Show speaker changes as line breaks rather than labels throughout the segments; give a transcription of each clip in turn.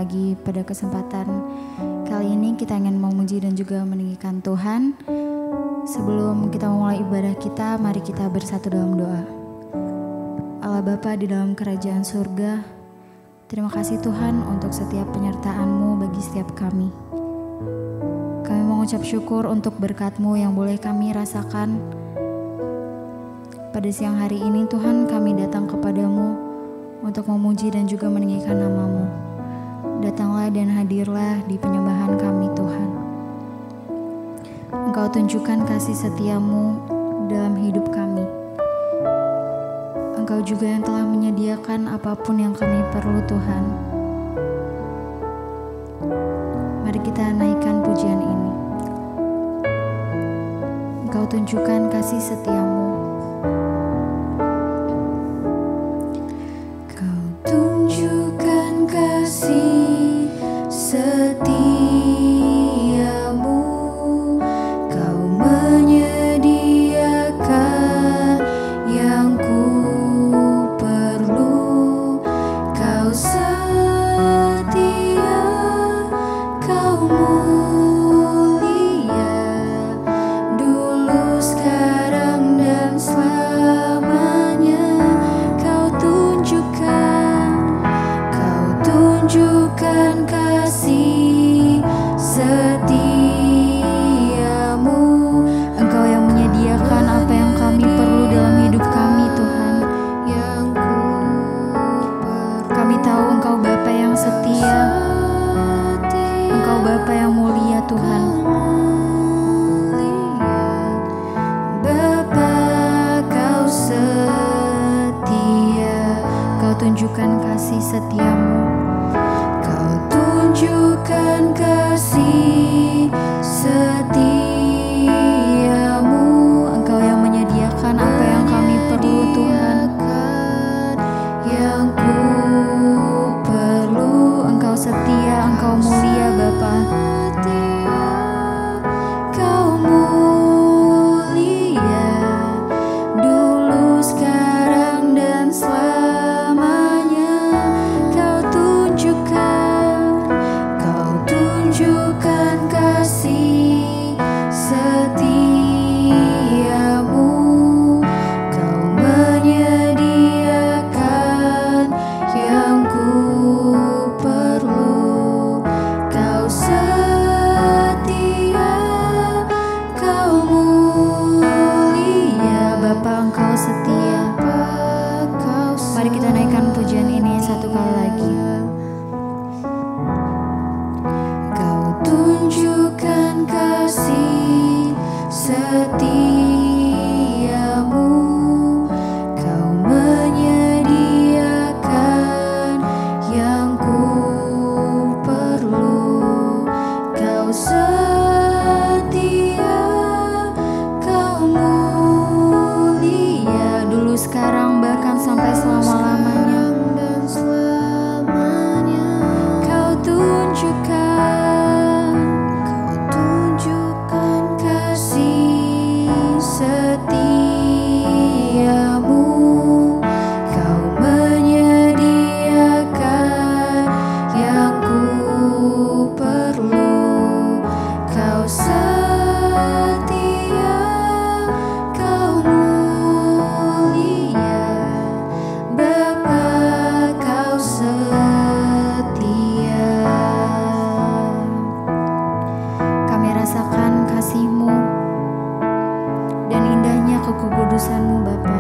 lagi pada kesempatan kali ini kita ingin memuji dan juga meninggikan Tuhan. Sebelum kita memulai ibadah kita, mari kita bersatu dalam doa. Allah Bapa di dalam kerajaan surga, terima kasih Tuhan untuk setiap penyertaan-Mu bagi setiap kami. Kami mengucap syukur untuk berkat-Mu yang boleh kami rasakan. Pada siang hari ini Tuhan, kami datang kepadamu untuk memuji dan juga meninggikan nama-Mu. Datanglah dan hadirlah di penyembahan kami Tuhan. Engkau tunjukkan kasih setia-Mu dalam hidup kami. Engkau juga yang telah menyediakan apapun yang kami perlu Tuhan. Mari kita naikkan pujian ini. Engkau tunjukkan kasih setia-Mu.
Kasih setiamu, kau menyediakan yang ku perlu. Kau setia, kau mulia, dulu sekarang dan selamanya. Kau tunjukkan kasih setiamu.
Engkau yang menyediakan apa yang kami perlu dalam hidup kami Tuhan. Kami tahu Engkau Bapa yang setia, Engkau Bapa yang mulia Tuhan.
Bapa, Kau setia,
Kau tunjukkan kasih setiamu.
Tunjukkan kasih setiamu.
Engkau yang menyediakan apa yang kami perlu Tuhan.
Yang ku perlu.
Engkau setia, Engkau mulia Bapa.
Kau mulia, dulu sekarang dan selamanya. Kau tunjukkan kasih setiamu. Kau menyediakan yang ku perlu. Kau setia, kau mulia.
Bapa, Engkau setia. Mari kita naikkan pujian ini satu kali lagi.
Tunjukkan kasih setiamu. Kau menyediakan yang ku perlu. Kau setia, kau mulia,
Dulu sekarang bahkan sampai selama-lamanya.
Kau tunjukkan kasih setiamu. Kau menyediakan yang ku perlu. Kau setia, kau mulia. Bapa, Kau setia.
Kami rasakan kasih-Mu dan indahnya kekudusan-Mu Bapa.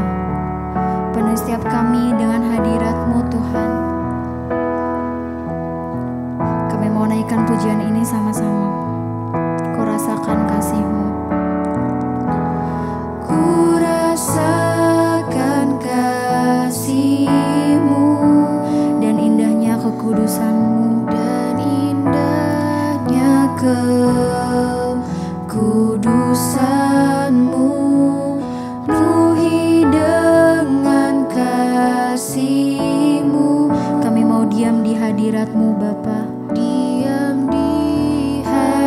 Penuh setiap kami dengan hadirat-Mu Tuhan. Kami mau naikkan pujian ini sama-sama. Ku rasakan kasih-Mu.
Ku rasakan kasih-Mu
Dan indahnya kekudusan-Mu.
dan indahnya kekudusan-Mu. Penuhi dengan kasih-Mu.
Kami mau diam di hadirat-Mu Bapa.
Diam di hadirat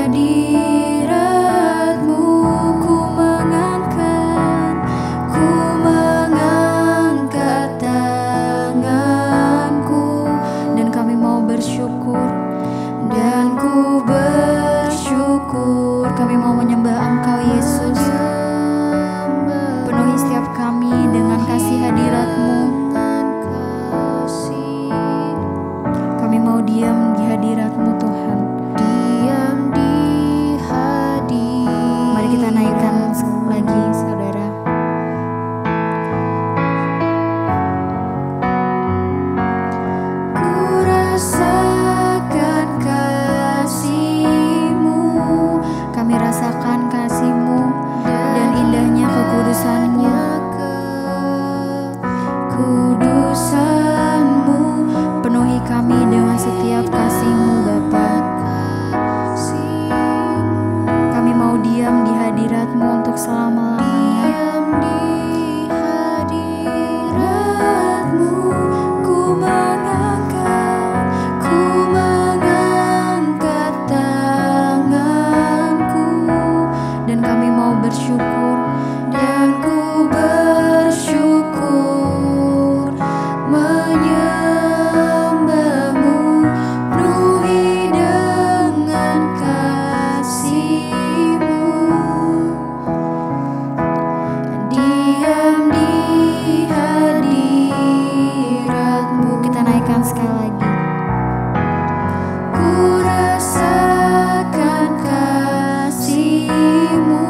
Kami mau menyembah Engkau Yesus. Penuhi setiap kami dengan kasih hadirat-Mu. Kami mau diam di hadirat-Mu Tuhan.
Diam di hadirat.
Mari kita naikkan lagi saudara.
Ku rasakan kasih-Mu,
Kami rasakan kasih-Mu dan indahnya kekudusan-Mu.
Kudusan-Mu,
Penuhi kami dengan setiap kasih-Mu Bapa. Kami mau diam di hadirat-Mu untuk selama-lamanya.
diam di hadirat-Mu. Ku mengangkat tanganku,
Dan kami mau bersyukur.
dan ku bersyukur menyembah-Mu, penuhi dengan kasih-Mu. Diam di hadirat-Mu.
Kita naikkan sekali lagi.
Ku rasakan kasih-Mu,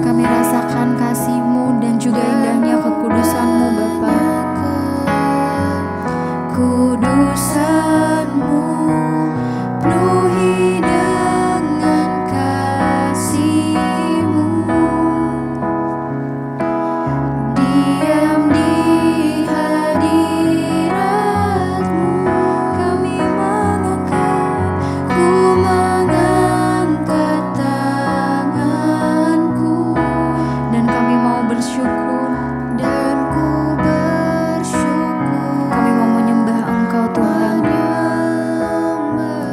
Kami rasakan kasih-Mu dan juga indahnya kekudusan-Mu Bapa.
kudusan-Mu, penuhi dengan kasih-Mu. Diam di hadirat-Mu, ku mengangkat tanganku,
Dan kami mau bersyukur.
dan ku bersyukur
Kami mau menyembah Engkau Tuhan.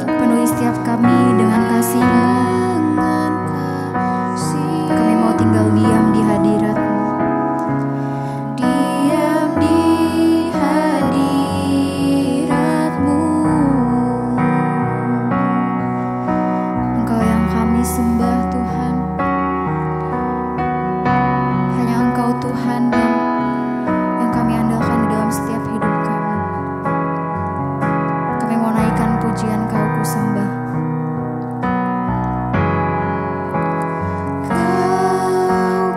Penuhi setiap kami dengan kasih-Mu.
dengan kasih.
Kami mau tinggal diam di hadirat-Mu.
Diam di hadirat-Mu.
Engkau yang kami sembah Tuhan. Hanya Engkau Tuhan yang kami andalkan di dalam setiap hidup kami. Kami mau naikkan pujian Kau ku sembah.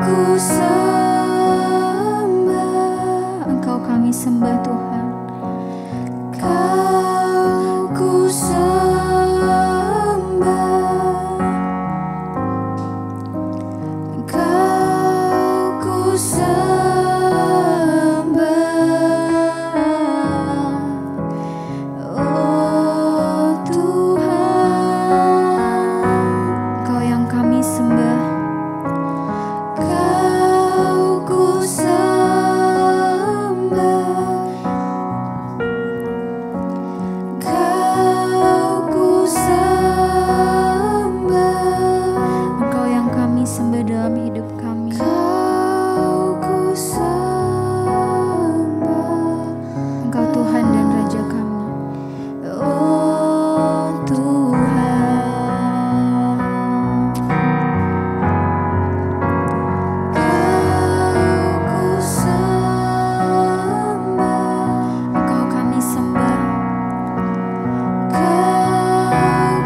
Ku sembah,
Engkau kami sembah Tuhan.
ku sembah, ku sembah, oh Tuhan.
Engkau yang kami sembah.
Ku sembah, ku sembah,
Engkau yang kami sembah dalam hidup kami.
ku sembah,
Engkau Tuhan dan Raja kami.
oh Tuhan. Ku sembah,
Engkau kami sembah.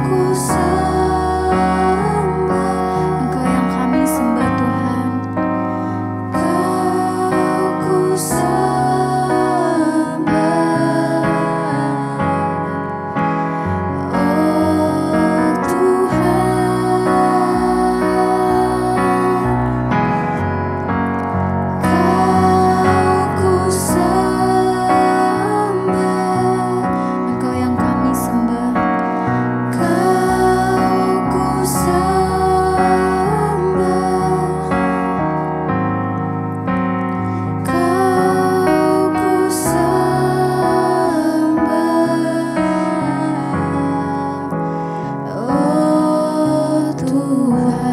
ku sembah,
Engkau yang kami sembah Tuhan.
ku sembah, oh Tuhan. Ku sembah,
Engkau yang kami sembah.
ku sembah, ku sembah, oh Tuhan.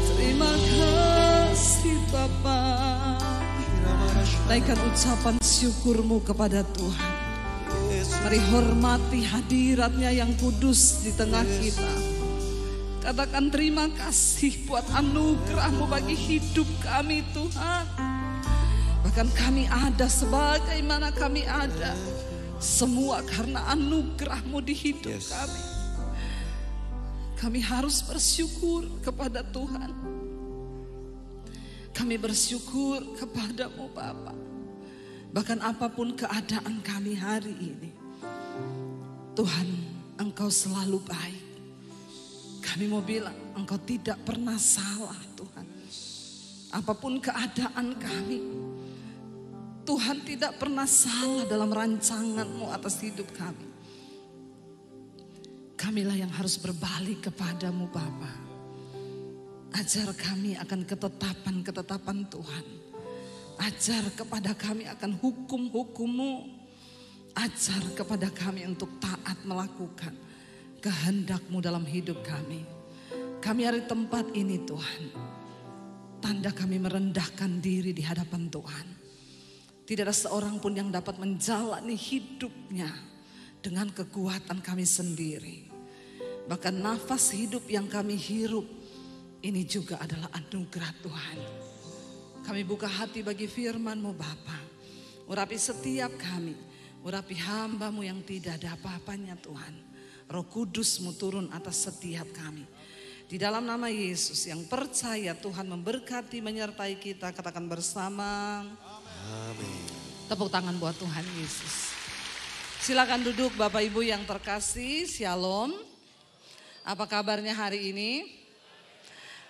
Terima kasih Bapa. Naikkan ucapan syukurmu kepada Tuhan. Mari hormati hadiratnya yang kudus di tengah kita. Katakan terima kasih buat anugerah-Mu bagi hidup kami Tuhan. Bahkan kami ada sebagaimana kami ada. Semua karena anugerah-Mu di hidup kami. Kami harus bersyukur kepada Tuhan. Kami bersyukur kepada-Mu Bapa. Bahkan apapun keadaan kami hari ini, Tuhan, Engkau selalu baik. Kami mau bilang, Engkau tidak pernah salah Tuhan. Apapun keadaan kami, Tuhan tidak pernah salah dalam rancangan-Mu atas hidup kami. Kamilah yang harus berbalik kepada-Mu Bapa. Ajar kami akan ketetapan-ketetapan Tuhan. Ajar kepada kami akan hukum-hukum-Mu. Ajar kepada kami untuk taat melakukan kehendak-Mu dalam hidup kami. Kami hari tempat ini Tuhan, tanda kami merendahkan diri di hadapan Tuhan. Tidak ada seorang pun yang dapat menjalani hidupnya dengan kekuatan kami sendiri. Bahkan nafas hidup yang kami hirup, ini juga adalah anugerah Tuhan. Kami buka hati bagi firman-Mu Bapa. Urapi setiap kami. Urapi hamba-Mu yang tidak ada apa-apanya Tuhan. Roh Kudus-Mu turun atas setiap kami. Di dalam nama Yesus yang percaya Tuhan memberkati menyertai kita. Katakan bersama. Amin. Tepuk tangan buat Tuhan Yesus. Silakan duduk Bapak Ibu yang terkasih. Shalom. Apa kabarnya hari ini?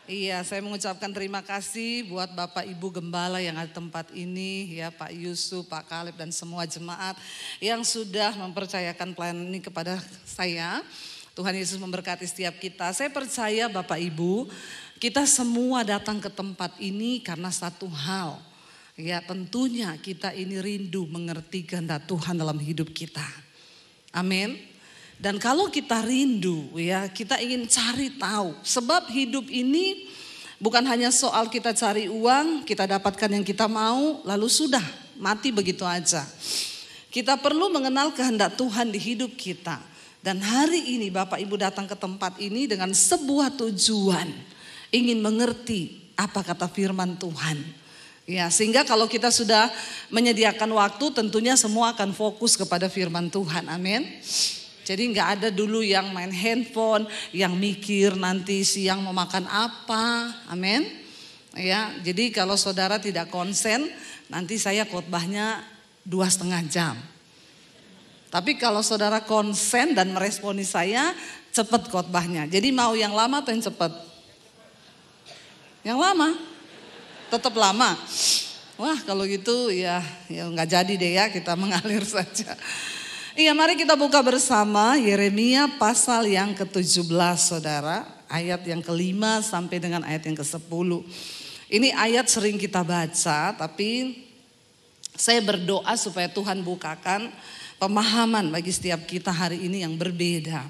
Iya, saya mengucapkan terima kasih buat Bapak Ibu Gembala yang ada tempat ini, ya Pak Yusuf, Pak Kaleb dan semua jemaat yang sudah mempercayakan pelayanan ini kepada saya. Tuhan Yesus memberkati setiap kita. Saya percaya Bapak Ibu, kita semua datang ke tempat ini karena satu hal. Ya, tentunya kita ini rindu mengerti kehendak Tuhan dalam hidup kita. Amin. Dan kalau kita rindu ya, kita ingin cari tahu. Sebab hidup ini bukan hanya soal kita cari uang, kita dapatkan yang kita mau, lalu sudah mati begitu aja. Kita perlu mengenal kehendak Tuhan di hidup kita. Dan hari ini Bapak Ibu datang ke tempat ini dengan sebuah tujuan. Ingin mengerti apa kata firman Tuhan. Ya, sehingga kalau kita sudah menyediakan waktu, tentunya semua akan fokus kepada firman Tuhan. Amin. Jadi nggak ada dulu yang main handphone, yang mikir nanti siang mau makan apa, amin. Ya, jadi kalau saudara tidak konsen, nanti saya khotbahnya 2,5 jam. Tapi kalau saudara konsen dan meresponi saya, cepat khotbahnya. Jadi mau yang lama atau yang cepat? Yang lama, tetap lama. Wah kalau gitu ya nggak jadi deh ya, kita mengalir saja. Iya, mari kita buka bersama Yeremia pasal yang ke-17 saudara. Ayat yang ke-5 sampai dengan ayat yang ke-10. Ini ayat sering kita baca, tapi saya berdoa supaya Tuhan bukakan pemahaman bagi setiap kita hari ini yang berbeda.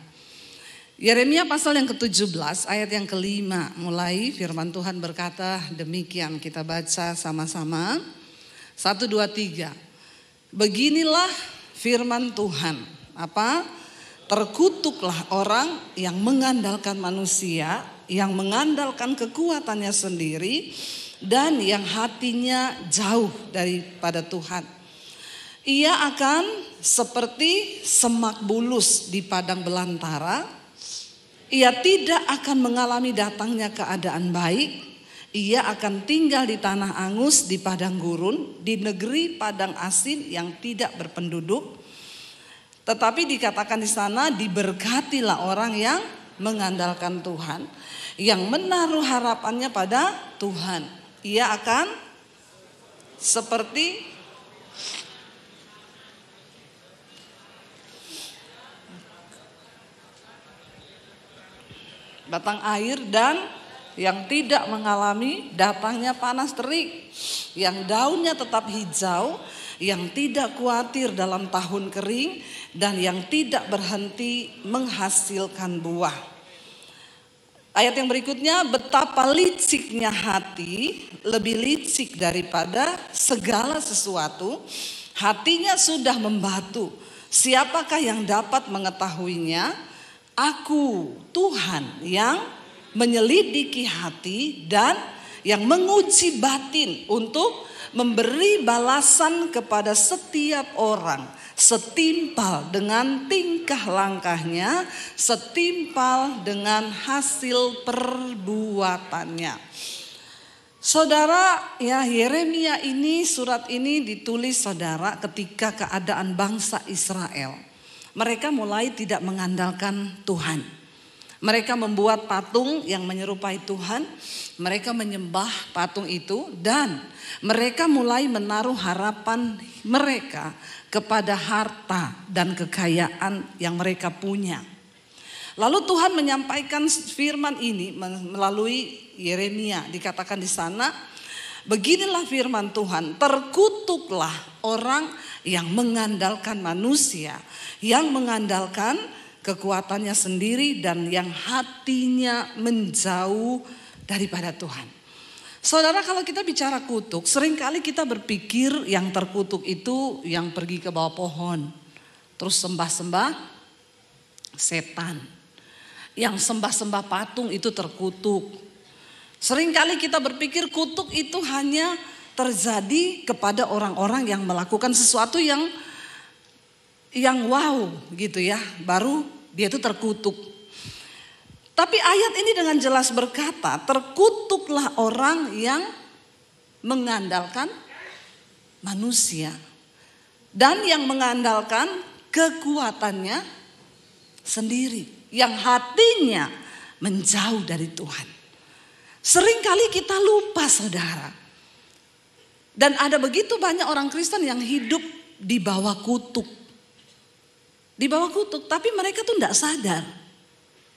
Yeremia pasal yang ke-17 ayat yang ke-5. Mulai firman Tuhan berkata demikian, kita baca sama-sama. 1, 2, 3. Beginilah firman Tuhan, apa? Terkutuklah orang yang mengandalkan manusia, yang mengandalkan kekuatannya sendiri, dan yang hatinya jauh daripada Tuhan. Ia akan seperti semak bulus di padang belantara. Ia tidak akan mengalami datangnya keadaan baik. Ia akan tinggal di tanah angus, di padang gurun, di negeri padang asin yang tidak berpenduduk. Tetapi dikatakan di sana, diberkatilah orang yang mengandalkan Tuhan, yang menaruh harapannya pada Tuhan. Ia akan seperti batang air dan yang tidak mengalami datangnya panas terik, yang daunnya tetap hijau, yang tidak khawatir dalam tahun kering, dan yang tidak berhenti menghasilkan buah. Ayat yang berikutnya, betapa liciknya hati, lebih licik daripada segala sesuatu, hatinya sudah membatu, Siapakah yang dapat mengetahuinya? Aku, Tuhan, yang menyelidiki hati dan yang menguji batin untuk memberi balasan kepada setiap orang setimpal dengan tingkah langkahnya, setimpal dengan hasil perbuatannya. Saudara, ya, Yeremia ini, surat ini ditulis saudara ketika keadaan bangsa Israel. Mereka mulai tidak mengandalkan Tuhan. Mereka membuat patung yang menyerupai Tuhan. Mereka menyembah patung itu dan mereka mulai menaruh harapan mereka kepada harta dan kekayaan yang mereka punya. Lalu Tuhan menyampaikan firman ini melalui Yeremia. Dikatakan di sana, beginilah firman Tuhan, terkutuklah orang yang mengandalkan manusia, yang mengandalkan kekuatannya sendiri dan yang hatinya menjauh daripada Tuhan. Saudara, kalau kita bicara kutuk, seringkali kita berpikir yang terkutuk itu yang pergi ke bawah pohon, terus sembah-sembah setan. Yang sembah-sembah patung itu terkutuk. Seringkali kita berpikir kutuk itu hanya terjadi kepada orang-orang yang melakukan sesuatu yang wow gitu ya, baru dia itu terkutuk. Tapi ayat ini dengan jelas berkata, terkutuklah orang yang mengandalkan manusia dan yang mengandalkan kekuatannya sendiri, yang hatinya menjauh dari Tuhan. Seringkali kita lupa saudara. Dan ada begitu banyak orang Kristen yang hidup di bawah kutuk. Di bawah kutuk, tapi mereka tuh tidak sadar.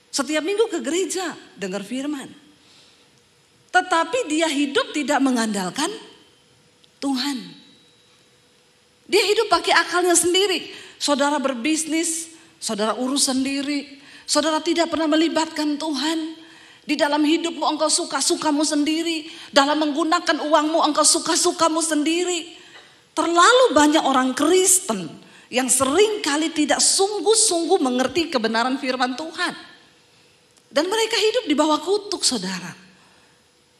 Setiap minggu ke gereja dengar firman. Tetapi dia hidup tidak mengandalkan Tuhan. Dia hidup pakai akalnya sendiri. Saudara berbisnis, saudara urus sendiri. Saudara tidak pernah melibatkan Tuhan. Di dalam hidupmu engkau suka-sukamu sendiri. Dalam menggunakan uangmu engkau suka-sukamu sendiri. Terlalu banyak orang Kristen yang sering kali tidak sungguh-sungguh mengerti kebenaran firman Tuhan. Dan mereka hidup di bawah kutuk saudara.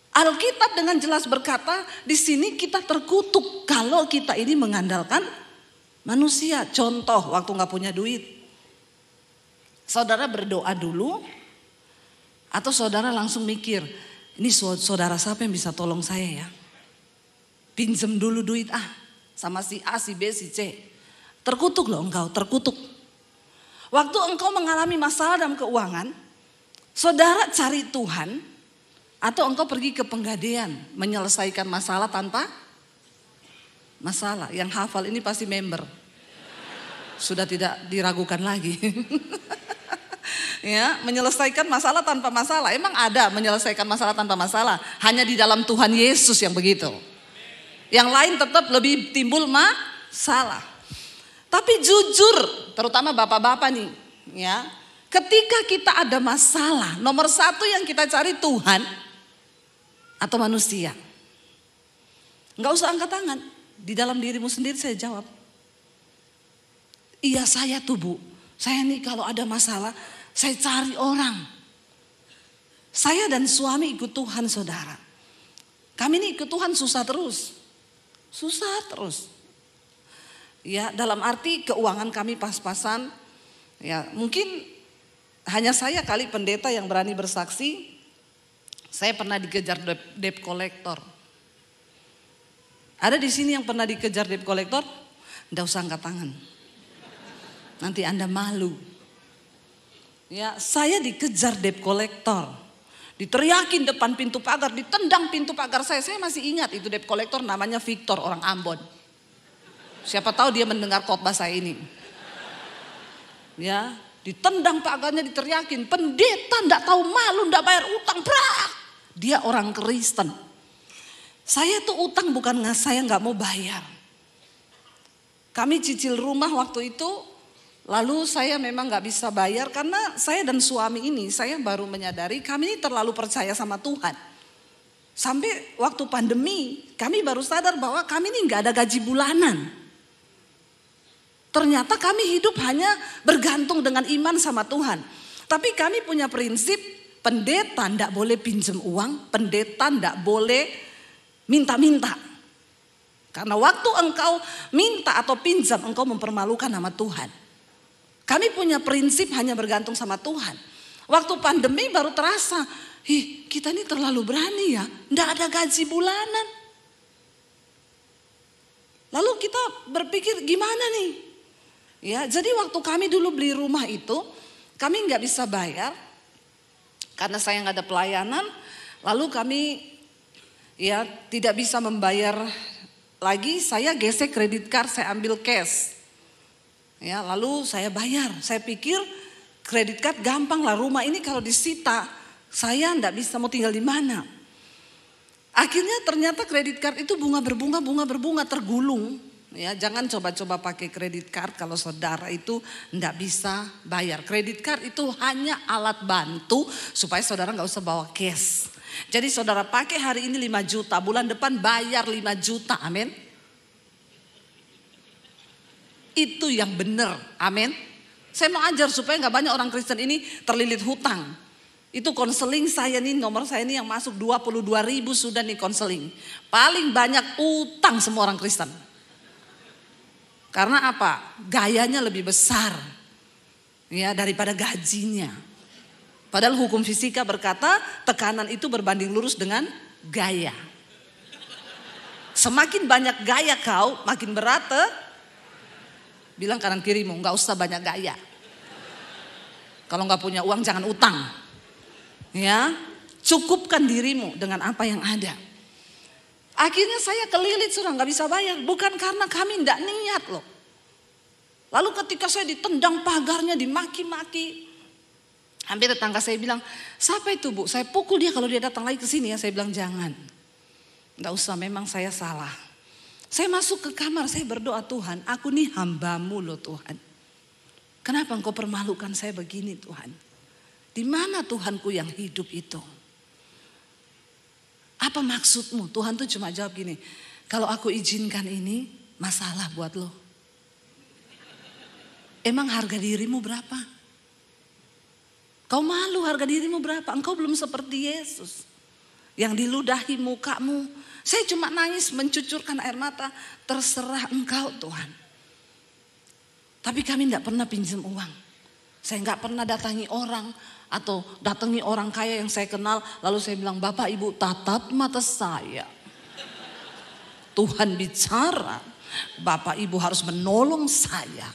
Alkitab dengan jelas berkata di sini kita terkutuk kalau kita ini mengandalkan manusia. Contoh waktu gak punya duit. Saudara berdoa dulu atau saudara langsung mikir, ini saudara siapa yang bisa tolong saya ya? Pinjam dulu duit sama si A, si B, si C. Terkutuk loh engkau, terkutuk. Waktu engkau mengalami masalah dalam keuangan, saudara cari Tuhan atau engkau pergi ke penggadean menyelesaikan masalah tanpa masalah. Yang hafal ini pasti member. Sudah tidak diragukan lagi. Ya, menyelesaikan masalah tanpa masalah. Emang ada menyelesaikan masalah tanpa masalah? Hanya di dalam Tuhan Yesus yang begitu. Yang lain tetap lebih timbul masalah. Tapi jujur, terutama bapak-bapak nih, ya. Ketika kita ada masalah, nomor satu yang kita cari Tuhan atau manusia. Enggak usah angkat tangan. Di dalam dirimu sendiri saya jawab. Iya saya tuh Bu. Saya nih kalau ada masalah, saya cari orang. Saya dan suami ikut Tuhan saudara. Kami nih ikut Tuhan susah terus. Susah terus. Ya dalam arti keuangan kami pas-pasan. Ya mungkin hanya saya kali pendeta yang berani bersaksi. Saya pernah dikejar debt collector. Ada di sini yang pernah dikejar debt collector? Nggak usah angkat tangan. Nanti Anda malu. Ya, saya dikejar debt collector. Diteriakin depan pintu pagar, ditendang pintu pagar saya. Saya masih ingat itu debt collector namanya Victor, orang Ambon. Siapa tahu dia mendengar khotbah saya ini. Ya, ditendang pagarnya, diteriakin, pendeta ndak tahu malu, ndak bayar utang, brak. Dia orang Kristen. Saya tuh utang bukan saya nggak mau bayar. Kami cicil rumah waktu itu, lalu saya memang nggak bisa bayar karena saya dan suami ini, saya baru menyadari kami ini terlalu percaya sama Tuhan. Sampai waktu pandemi, kami baru sadar bahwa kami ini nggak ada gaji bulanan. Ternyata kami hidup hanya bergantung dengan iman sama Tuhan. Tapi kami punya prinsip, pendeta tidak boleh pinjam uang, pendeta tidak boleh minta-minta. Karena waktu engkau minta atau pinjam, engkau mempermalukan nama Tuhan. Kami punya prinsip hanya bergantung sama Tuhan. Waktu pandemi baru terasa, kita ini terlalu berani ya, tidak ada gaji bulanan. Lalu kita berpikir gimana nih? Ya, jadi waktu kami dulu beli rumah itu, kami nggak bisa bayar karena saya nggak ada pelayanan. Lalu kami ya tidak bisa membayar lagi. Saya gesek kredit card, saya ambil cash. Ya, lalu saya bayar. Saya pikir kredit card gampang lah, rumah ini kalau disita saya nggak bisa mau tinggal di mana. Akhirnya ternyata kredit card itu bunga berbunga tergulung. Ya, jangan coba-coba pakai kredit card kalau saudara itu nggak bisa bayar. Kredit card itu hanya alat bantu supaya saudara nggak usah bawa cash. Jadi saudara pakai hari ini 5 juta, bulan depan bayar 5 juta, amin. Itu yang benar, amin. Saya mau ajar supaya nggak banyak orang Kristen ini terlilit hutang. Itu konseling saya nih, nomor saya ini yang masuk 22.000 sudah nih konseling. Paling banyak utang semua orang Kristen. Karena apa? Gayanya lebih besar ya daripada gajinya. Padahal hukum fisika berkata tekanan itu berbanding lurus dengan gaya. Semakin banyak gaya kau, makin berat. Bilang kanan kirimu, nggak usah banyak gaya. Kalau nggak punya uang jangan utang. Ya, cukupkan dirimu dengan apa yang ada. Akhirnya saya kelilit sudah nggak bisa bayar, bukan karena kami nggak niat loh. Lalu ketika saya ditendang pagarnya, dimaki-maki, hampir tetangga saya bilang, siapa itu bu? Saya pukul dia kalau dia datang lagi ke sini ya. Saya bilang jangan, nggak usah, memang saya salah. Saya masuk ke kamar, saya berdoa, Tuhan, aku nih hambamu loh Tuhan. Kenapa engkau permalukan saya begini Tuhan? Di mana Tuhanku yang hidup itu? Apa maksudmu? Tuhan tuh cuma jawab gini, kalau aku izinkan ini masalah buat lo. Emang harga dirimu berapa? Kau malu harga dirimu berapa? Engkau belum seperti Yesus yang diludahi mukamu. Saya cuma nangis mencucurkan air mata, terserah engkau Tuhan. Tapi kami tidak pernah pinjam uang. Saya nggak pernah datangi orang atau datangi orang kaya yang saya kenal. Lalu saya bilang, Bapak Ibu tatap mata saya. Tuhan bicara, Bapak Ibu harus menolong saya.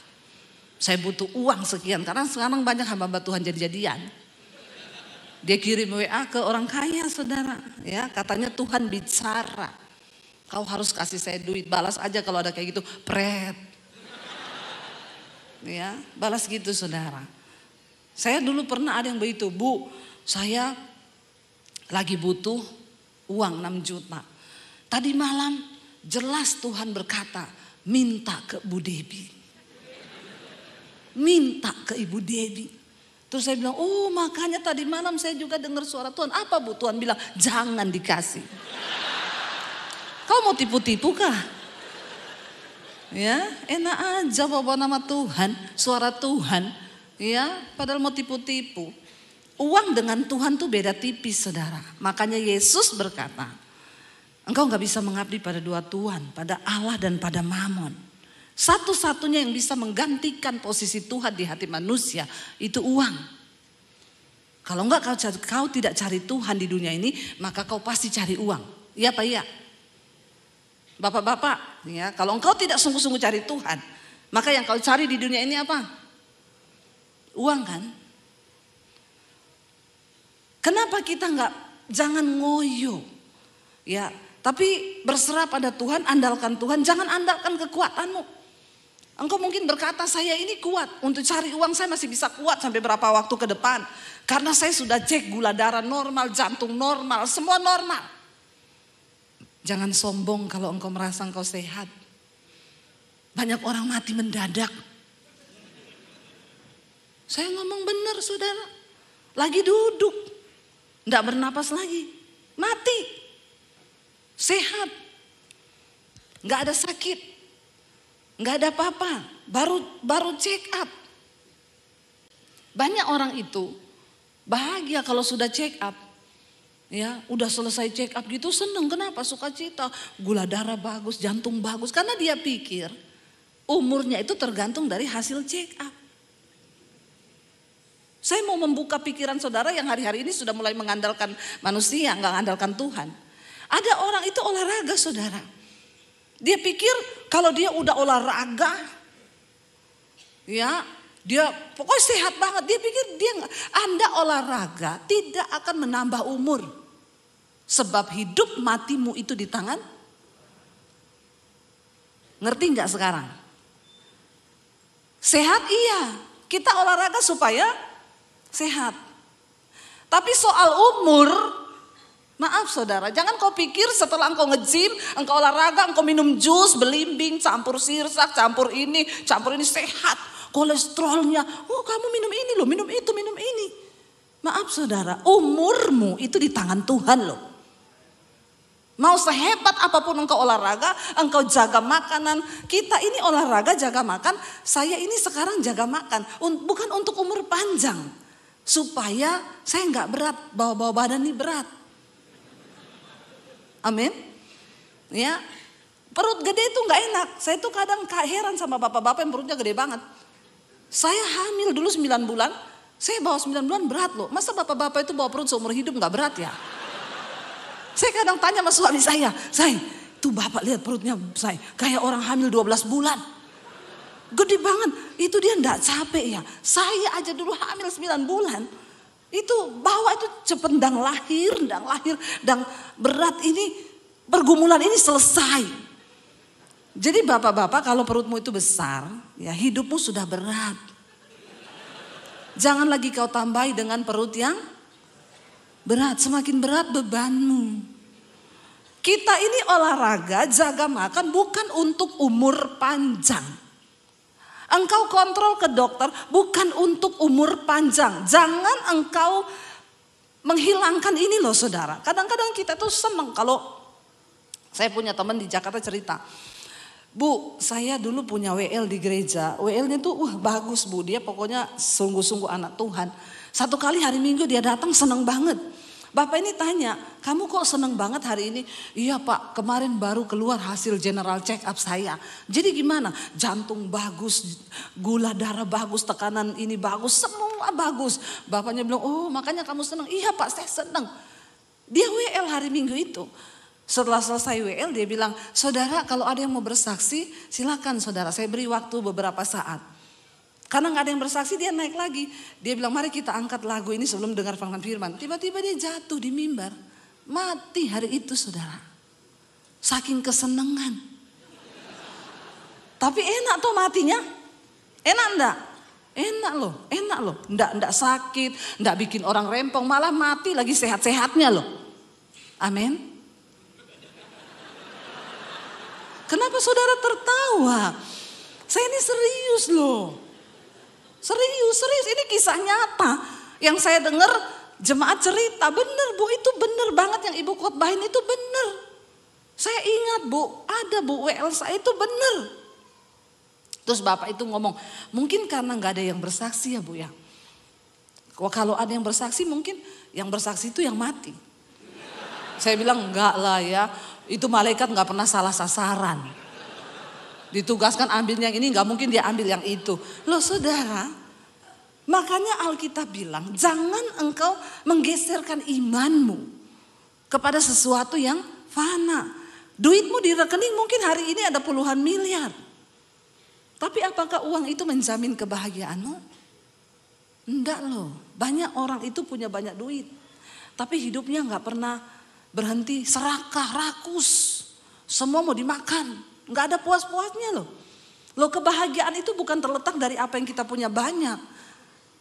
Saya butuh uang sekian, karena sekarang banyak hamba-hamba Tuhan jadi-jadian. Dia kirim WA ke orang kaya saudara. Ya, katanya Tuhan bicara. Kau harus kasih saya duit, balas aja kalau ada kayak gitu. Pret. Ya, balas gitu saudara. Saya dulu pernah ada yang begitu, Bu, saya lagi butuh uang 6 juta. Tadi malam jelas Tuhan berkata, minta ke Bu Debbie. Minta ke Ibu Debbie. Terus saya bilang, oh makanya tadi malam saya juga dengar suara Tuhan. Apa Bu? Tuhan bilang, jangan dikasih. Kau mau tipu-tipu kah? Ya, enak aja bawa nama Tuhan, suara Tuhan. Ya, padahal mau tipu-tipu. Uang dengan Tuhan tuh beda tipis saudara. Makanya Yesus berkata, engkau gak bisa mengabdi pada dua Tuhan, pada Allah dan pada Mamon. Satu-satunya yang bisa menggantikan posisi Tuhan di hati manusia itu uang. Kalau enggak kau tidak cari Tuhan di dunia ini, maka kau pasti cari uang. Iya Pak, iya. Bapak-bapak, ya, kalau engkau tidak sungguh-sungguh cari Tuhan, maka yang kau cari di dunia ini apa? Uang kan? Kenapa kita jangan ngoyo, ya? Tapi berserah pada Tuhan, andalkan Tuhan, jangan andalkan kekuatanmu. Engkau mungkin berkata saya ini kuat, untuk cari uang saya masih bisa kuat sampai berapa waktu ke depan, karena saya sudah cek gula darah normal, jantung normal, semua normal. Jangan sombong kalau engkau merasa engkau sehat. Banyak orang mati mendadak. Saya ngomong benar saudara. Lagi duduk. Tidak bernapas lagi. Mati. Sehat. Gak ada sakit. Gak ada apa-apa. baru check up. Banyak orang itu bahagia kalau sudah check up. Ya, udah selesai check up gitu seneng. Kenapa? Sukacita. Gula darah bagus, jantung bagus. Karena dia pikir umurnya itu tergantung dari hasil check up. Saya mau membuka pikiran saudara yang hari-hari ini sudah mulai mengandalkan manusia, nggak mengandalkan Tuhan. Ada orang itu olahraga saudara. Dia pikir kalau dia udah olahraga, ya dia pokoknya sehat banget. Dia pikir Anda olahraga tidak akan menambah umur. Sebab hidup matimu itu di tangan. Ngerti nggak sekarang? Sehat iya. Kita olahraga supaya sehat. Tapi soal umur, maaf saudara, jangan kau pikir setelah engkau nge-gym, engkau olahraga, engkau minum jus, belimbing, campur sirsak, campur ini sehat. Kolesterolnya, oh kamu minum ini loh, minum itu, minum ini. Maaf saudara, umurmu itu di tangan Tuhan loh. Mau sehebat apapun engkau olahraga, engkau jaga makanan. Kita ini olahraga jaga makan, saya ini sekarang jaga makan. Bukan untuk umur panjang. Supaya saya nggak berat, bawa badan ini berat. Amin. Ya, perut gede itu nggak enak. Saya tuh kadang heran sama bapak-bapak yang perutnya gede banget. Saya hamil dulu 9 bulan, saya bawa 9 bulan berat loh. Masa bapak-bapak itu bawa perut seumur hidup gak berat ya? Saya kadang tanya sama suami saya tuh bapak lihat perutnya saya kayak orang hamil 12 bulan. Gede banget, itu dia gak capek ya. Saya aja dulu hamil 9 bulan, itu bawa itu cepet dang lahir, dang berat ini, pergumulan ini selesai. Jadi bapak-bapak kalau perutmu itu besar, ya hidupmu sudah berat. Jangan lagi kau tambahi dengan perut yang berat, semakin berat bebanmu. Kita ini olahraga, jaga makan bukan untuk umur panjang. Engkau kontrol ke dokter bukan untuk umur panjang. Jangan engkau menghilangkan ini loh saudara. Kadang-kadang kita tuh seneng kalau saya punya teman di Jakarta cerita. Bu, saya dulu punya WL di gereja. WL-nya tuh bagus bu. Dia pokoknya sungguh-sungguh anak Tuhan. Satu kali hari Minggu dia datang seneng banget. Bapak ini tanya, kamu kok seneng banget hari ini? Iya pak, kemarin baru keluar hasil general check up saya. Jadi gimana? Jantung bagus, gula darah bagus, tekanan ini bagus, semua bagus. Bapaknya bilang, oh makanya kamu seneng. Iya pak, saya seneng. Dia WL hari Minggu itu. Setelah selesai WL dia bilang, saudara kalau ada yang mau bersaksi silakan saudara, saya beri waktu beberapa saat. Karena gak ada yang bersaksi dia naik lagi. Dia bilang mari kita angkat lagu ini sebelum dengar firman. Tiba-tiba dia jatuh di mimbar. Mati hari itu saudara. Saking kesenangan. Tapi enak tuh matinya. Enak enggak? Enak loh. Enggak sakit, enggak bikin orang rempong, malah mati lagi sehat-sehatnya loh. Amin. Kenapa saudara tertawa? Saya ini serius loh. Serius, ini kisah nyata. Yang saya dengar jemaat cerita, bener bu, itu bener banget yang ibu khotbahin itu bener. Saya ingat bu, ada bu WL saya itu bener. Terus bapak itu ngomong, mungkin karena gak ada yang bersaksi ya bu ya. Kalau ada yang bersaksi mungkin yang bersaksi itu yang mati. Saya bilang enggak lah ya. Itu malaikat gak pernah salah sasaran. Ditugaskan ambil yang ini, gak mungkin dia ambil yang itu. Loh saudara, makanya Alkitab bilang jangan engkau menggeserkan imanmu kepada sesuatu yang fana. Duitmu di rekening mungkin hari ini ada puluhan miliar. Tapi apakah uang itu menjamin kebahagiaanmu? Enggak loh, banyak orang itu punya banyak duit. Tapi hidupnya gak pernah berhenti, serakah, rakus. Semua mau dimakan, gak ada puas-puasnya loh. Loh kebahagiaan itu bukan terletak dari apa yang kita punya banyak.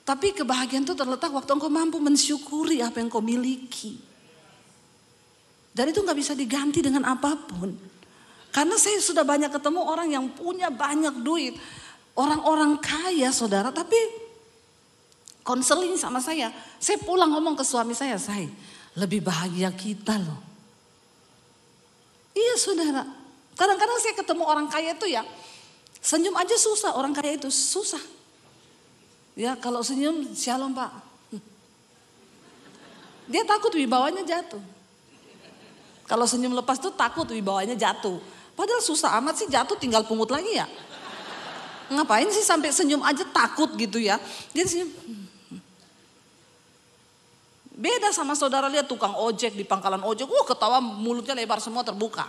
Tapi kebahagiaan itu terletak waktu engkau mampu mensyukuri apa yang kau miliki. Dan itu gak bisa diganti dengan apapun. Karena saya sudah banyak ketemu orang yang punya banyak duit. Orang-orang kaya saudara, tapi konseling sama saya. Saya pulang ngomong ke suami saya lebih bahagia kita loh. Iya saudara, kadang-kadang saya ketemu orang kaya itu ya, Senyum aja susah, orang kaya itu susah. Ya kalau senyum, shalom Pak. Dia takut wibawanya jatuh. Kalau senyum lepas tuh takut wibawanya jatuh. Padahal susah amat sih jatuh, tinggal pungut lagi ya. Ngapain sih sampai senyum aja takut gitu ya. Dia senyum. Beda sama saudara lihat tukang ojek di pangkalan ojek. Ketawa mulutnya lebar semua terbuka.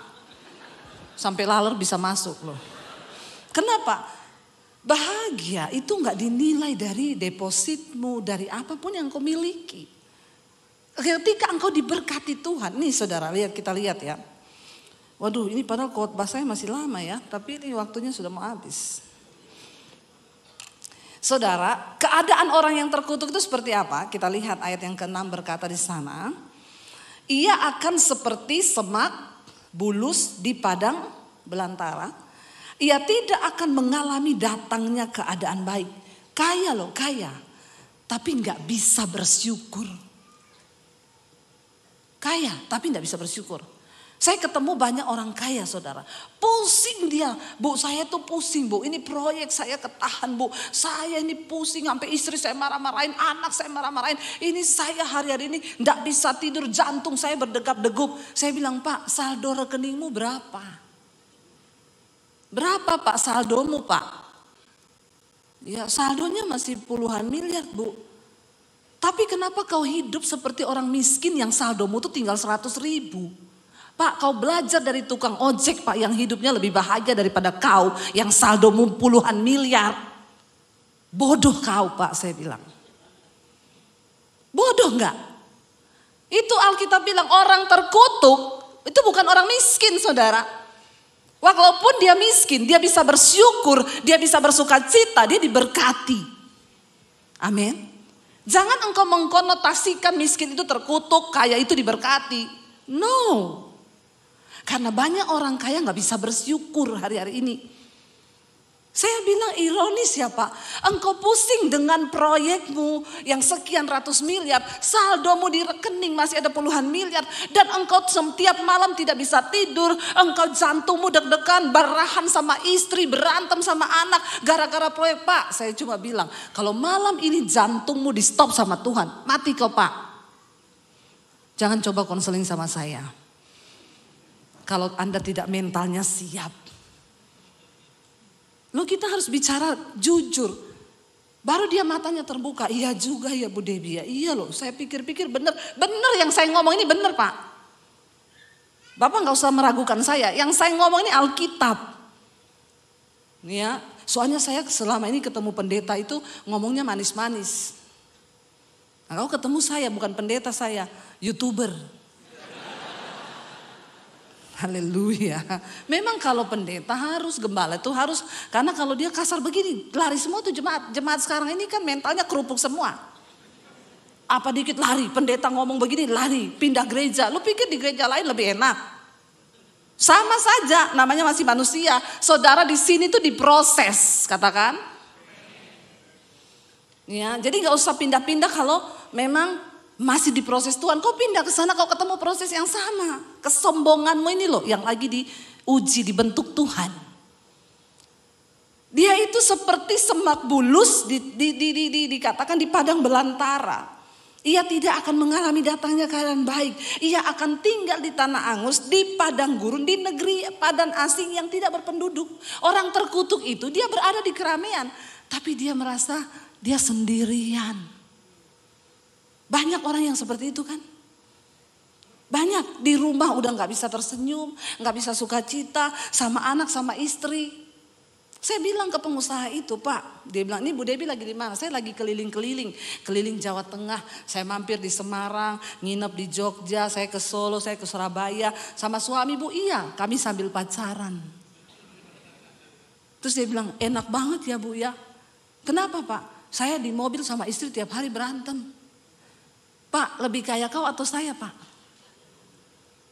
Sampai laler bisa masuk loh. Kenapa? Bahagia itu nggak dinilai dari depositmu, dari apapun yang kau miliki. Ketika engkau diberkati Tuhan, nih saudara kita lihat ya. Waduh ini padahal khotbah saya masih lama ya, tapi ini waktunya sudah mau habis. Saudara, keadaan orang yang terkutuk itu seperti apa? Kita lihat ayat yang ke-6 berkata di sana. Ia akan seperti semak bulus di padang belantara. Ia tidak akan mengalami datangnya keadaan baik. Kaya loh, kaya. Tapi nggak bisa bersyukur. Kaya tapi tidak bisa bersyukur. Saya ketemu banyak orang kaya saudara. Pusing dia. Bu saya tuh pusing bu. Ini proyek saya ketahan bu. Saya ini pusing sampai istri saya marah-marahin. Anak saya marah-marahin. Ini saya hari-hari ini tidak bisa tidur. Jantung saya berdegap-degup. Saya bilang Pak saldo rekeningmu berapa? Berapa Pak saldomu Pak? Ya saldonya masih puluhan miliar bu. Tapi kenapa kau hidup seperti orang miskin yang saldomu tuh tinggal 100.000? Pak kau belajar dari tukang ojek Pak yang hidupnya lebih bahagia daripada kau yang saldomu puluhan miliar. Bodoh kau Pak saya bilang. Bodoh enggak? Itu Alkitab bilang orang terkutuk itu bukan orang miskin saudara. Walaupun dia miskin dia bisa bersyukur, dia bisa bersuka cita, dia diberkati. Amin. Jangan engkau mengkonotasikan miskin itu terkutuk, kaya itu diberkati. No. Karena banyak orang kaya gak bisa bersyukur hari-hari ini. Saya bilang ironis ya Pak. Engkau pusing dengan proyekmu yang sekian ratus miliar. Saldomu di rekening masih ada puluhan miliar. Dan engkau setiap malam tidak bisa tidur. Engkau jantungmu deg-degan, barahan sama istri, berantem sama anak. Gara-gara proyek Pak. Saya cuma bilang kalau malam ini jantungmu di stop sama Tuhan. Mati kau Pak. Jangan coba konseling sama saya. Kalau Anda tidak mentalnya siap. Loh kita harus bicara jujur. Baru dia matanya terbuka. Iya juga ya Bu Debbie ya. Iya loh saya pikir-pikir benar. Benar yang saya ngomong ini benar Pak. Bapak gak usah meragukan saya. Yang saya ngomong ini Alkitab. Ya, soalnya saya selama ini ketemu pendeta itu ngomongnya manis-manis. Nah, kau ketemu saya bukan pendeta saya. YouTuber. Haleluya. Memang kalau pendeta harus, gembala itu harus. Karena kalau dia kasar begini, lari semua tuh jemaat. Jemaat sekarang ini kan mentalnya kerupuk semua. Apa dikit lari, pendeta ngomong begini lari, pindah gereja. Lu pikir di gereja lain lebih enak? Sama saja, namanya masih manusia. Saudara di sini tuh diproses, katakan. Ya, jadi nggak usah pindah-pindah kalau memang masih diproses Tuhan. Kau pindah ke sana kau ketemu proses yang sama. Kesombonganmu ini loh yang lagi diuji, dibentuk Tuhan. Dia itu seperti semak bulus dikatakan di padang belantara. Ia tidak akan mengalami datangnya keadaan baik. Ia akan tinggal di tanah angus, di padang gurun, di negeri padan asing yang tidak berpenduduk. Orang terkutuk itu dia berada di keramaian. Tapi dia merasa dia sendirian. Banyak orang yang seperti itu kan. Banyak di rumah udah gak bisa tersenyum, gak bisa sukacita sama anak sama istri. Saya bilang ke pengusaha itu Pak, dia bilang ini Bu Debbie lagi di mana? Saya lagi keliling Jawa Tengah. Saya mampir di Semarang, nginep di Jogja, saya ke Solo, saya ke Surabaya. Sama suami Bu, iya kami sambil pacaran. Terus dia bilang enak banget ya Bu ya. Kenapa Pak? Saya di mobil sama istri tiap hari berantem. Pak, lebih kaya kau atau saya Pak?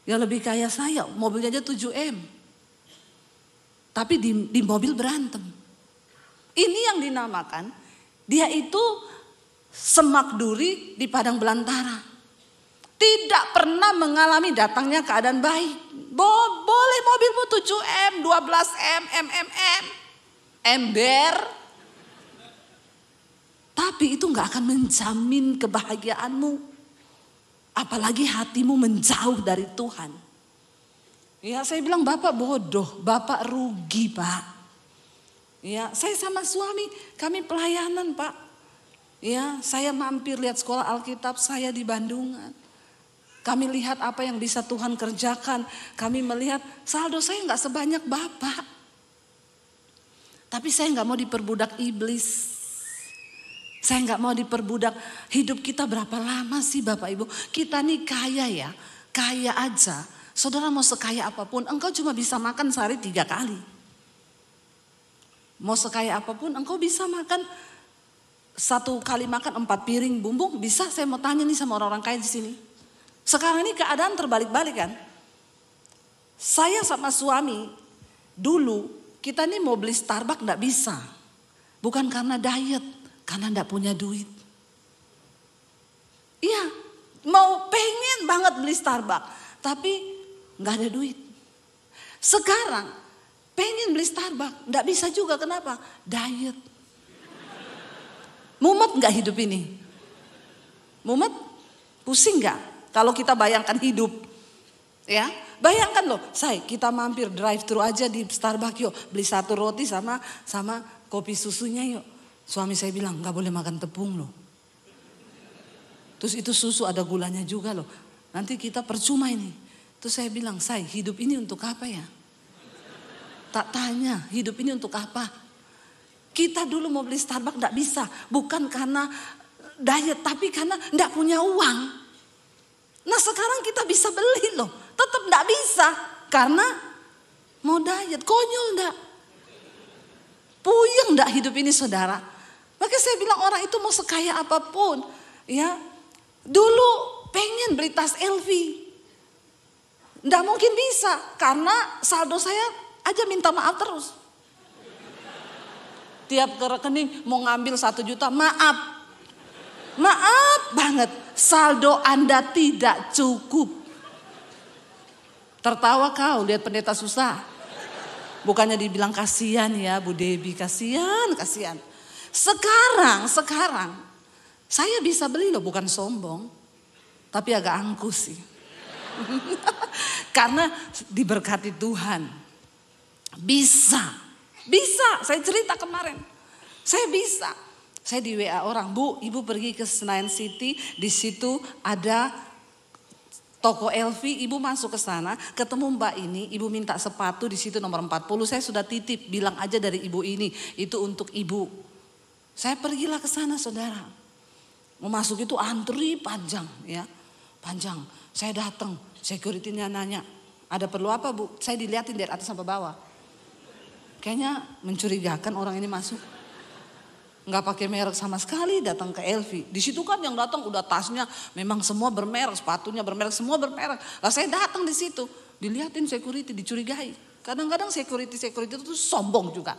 Ya lebih kaya saya, mobilnya aja 7M. Tapi di mobil berantem. Ini yang dinamakan, dia itu semak duri di padang belantara. Tidak pernah mengalami datangnya keadaan baik. Boleh mobilmu 7M, 12M, MMM. ember. Tapi itu gak akan menjamin kebahagiaanmu. Apalagi hatimu menjauh dari Tuhan. Ya, saya bilang Bapak bodoh, Bapak rugi Pak. Ya, saya sama suami, kami pelayanan Pak. Ya, saya mampir lihat sekolah Alkitab saya di Bandungan. Kami lihat apa yang bisa Tuhan kerjakan. Kami melihat saldo saya gak sebanyak Bapak. Tapi saya gak mau diperbudak iblis. Saya gak mau diperbudak. Hidup kita berapa lama sih Bapak Ibu? Kita nih kaya ya, kaya aja. Saudara mau sekaya apapun, engkau cuma bisa makan sehari 3 kali. Mau sekaya apapun, engkau bisa makan 1 kali makan 4 piring bumbung. Bisa, saya mau tanya nih sama orang-orang kaya di sini. Sekarang ini keadaan terbalik-balik kan. Saya sama suami, dulu kita nih mau beli Starbucks gak bisa. Bukan karena diet, karena gak punya duit. Iya, mau pengen banget beli Starbucks, tapi gak ada duit. Sekarang pengen beli Starbucks, gak bisa juga, kenapa? Diet. Mumet gak hidup ini? Mumet? Pusing gak? Kalau kita bayangkan hidup. Ya, bayangkan loh, kita mampir drive thru aja di Starbucks yuk. Beli 1 roti sama kopi susunya yuk. Suami saya bilang gak boleh makan tepung loh. Terus itu susu ada gulanya juga loh. Nanti kita percuma ini. Terus saya bilang, hidup ini untuk apa ya? Tak tanya, hidup ini untuk apa? Kita dulu mau beli Starbucks gak bisa. Bukan karena diet, tapi karena gak punya uang. Nah sekarang kita bisa beli loh. Tetap gak bisa. Karena mau diet. Konyol gak? Puyeng gak hidup ini saudara? Makanya saya bilang orang itu mau sekaya apapun. Ya, dulu pengen beli tas LV. Gak mungkin bisa. Karena saldo saya aja minta maaf terus. Tiap ke rekening mau ngambil 1 juta, maaf. Maaf banget, saldo Anda tidak cukup. Tertawa kau lihat pendeta susah. Bukannya dibilang kasihan ya Bu Debi, kasihan. Sekarang saya bisa beli loh, bukan sombong. Tapi agak angkus sih. Karena diberkati Tuhan. Bisa, saya cerita kemarin, saya bisa. Saya di WA orang, Bu, Ibu pergi ke Senayan City, di situ ada toko LV, Ibu masuk ke sana, ketemu Mbak ini, Ibu minta sepatu di situ nomor 40, saya sudah titip, bilang aja dari Ibu ini, itu untuk Ibu. Saya pergilah ke sana saudara, mau masuk itu antri panjang ya, panjang. Saya datang, security-nya nanya, ada perlu apa Bu? Saya dilihatin dari atas sampai bawah. Kayaknya mencurigakan orang ini masuk. Nggak pakai merek sama sekali, datang ke LV. Di situ kan yang datang udah tasnya memang semua bermerek, sepatunya bermerek, semua bermerek. Lah saya datang di situ, dilihatin security, dicurigai. Kadang-kadang security itu tuh sombong juga.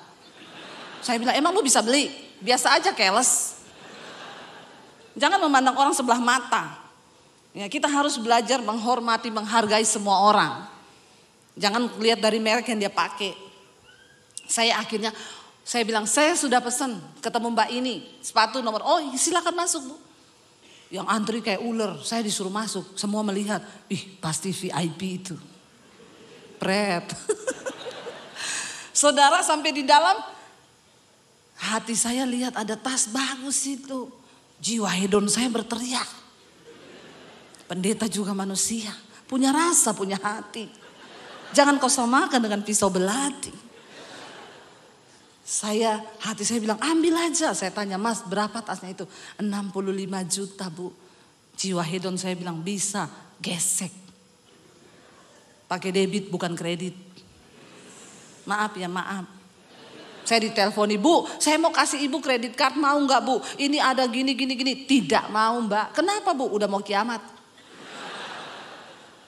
Saya bilang, emang lu bisa beli? Biasa aja keles. Jangan memandang orang sebelah mata. Ya, kita harus belajar menghormati, menghargai semua orang. Jangan lihat dari merek yang dia pakai. Saya bilang, saya sudah pesan ketemu Mbak ini, sepatu nomor, oh silakan masuk Bu. Yang antri kayak ular, saya disuruh masuk, semua melihat, ih pasti VIP itu. Pret. Saudara sampai di dalam, hati saya lihat ada tas bagus itu. Jiwa hedon saya berteriak. Pendeta juga manusia, punya rasa, punya hati. Jangan kau samakan dengan pisau belati. Hati saya bilang ambil aja. Saya tanya, Mas berapa tasnya itu? 65 juta Bu. Jiwa hedon saya bilang bisa, gesek. Pakai debit bukan kredit. Maaf ya, maaf. Saya diteleponi, Bu saya mau kasih Ibu kredit card, mau gak Bu? Ini ada gini. Tidak mau Mbak. Kenapa Bu? Udah mau kiamat.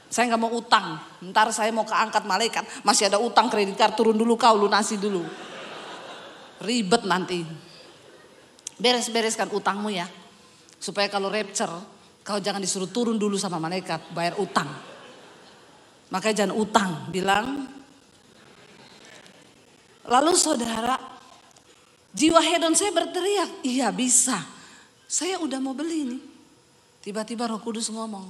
Saya gak mau utang. Ntar saya mau keangkat malaikat. Masih ada utang kredit card, turun dulu kau, lunasi dulu. Ribet nanti. Beres-bereskan utangmu ya. Supaya kalau rapture, kau jangan disuruh turun dulu sama malaikat, bayar utang. Makanya jangan utang, bilang. Lalu saudara, Jiwa hedon saya berteriak, iya bisa. Saya udah mau beli nih. Tiba-tiba Roh Kudus ngomong,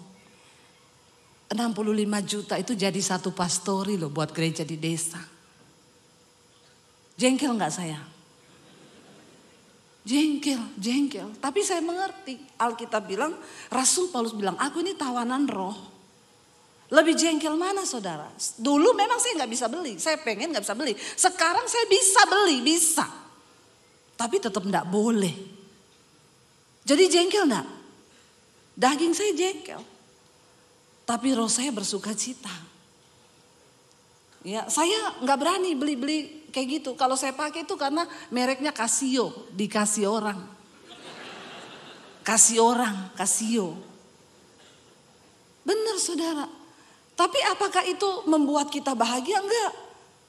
65 juta itu jadi satu pastori loh buat gereja di desa. Jengkel gak saya? Jengkel. Tapi saya mengerti. Alkitab bilang, Rasul Paulus bilang, aku ini tawanan roh. Lebih jengkel mana saudara? Dulu memang saya gak bisa beli. Saya pengen gak bisa beli. Sekarang saya bisa beli, bisa. Tapi tetap gak boleh. Jadi jengkel gak? Daging saya jengkel. Tapi roh saya bersuka cita. Ya, saya gak berani beli-beli kayak gitu. Kalau saya pakai itu karena mereknya Casio. Dikasih orang. Casio. Benar saudara. Tapi apakah itu membuat kita bahagia? Enggak.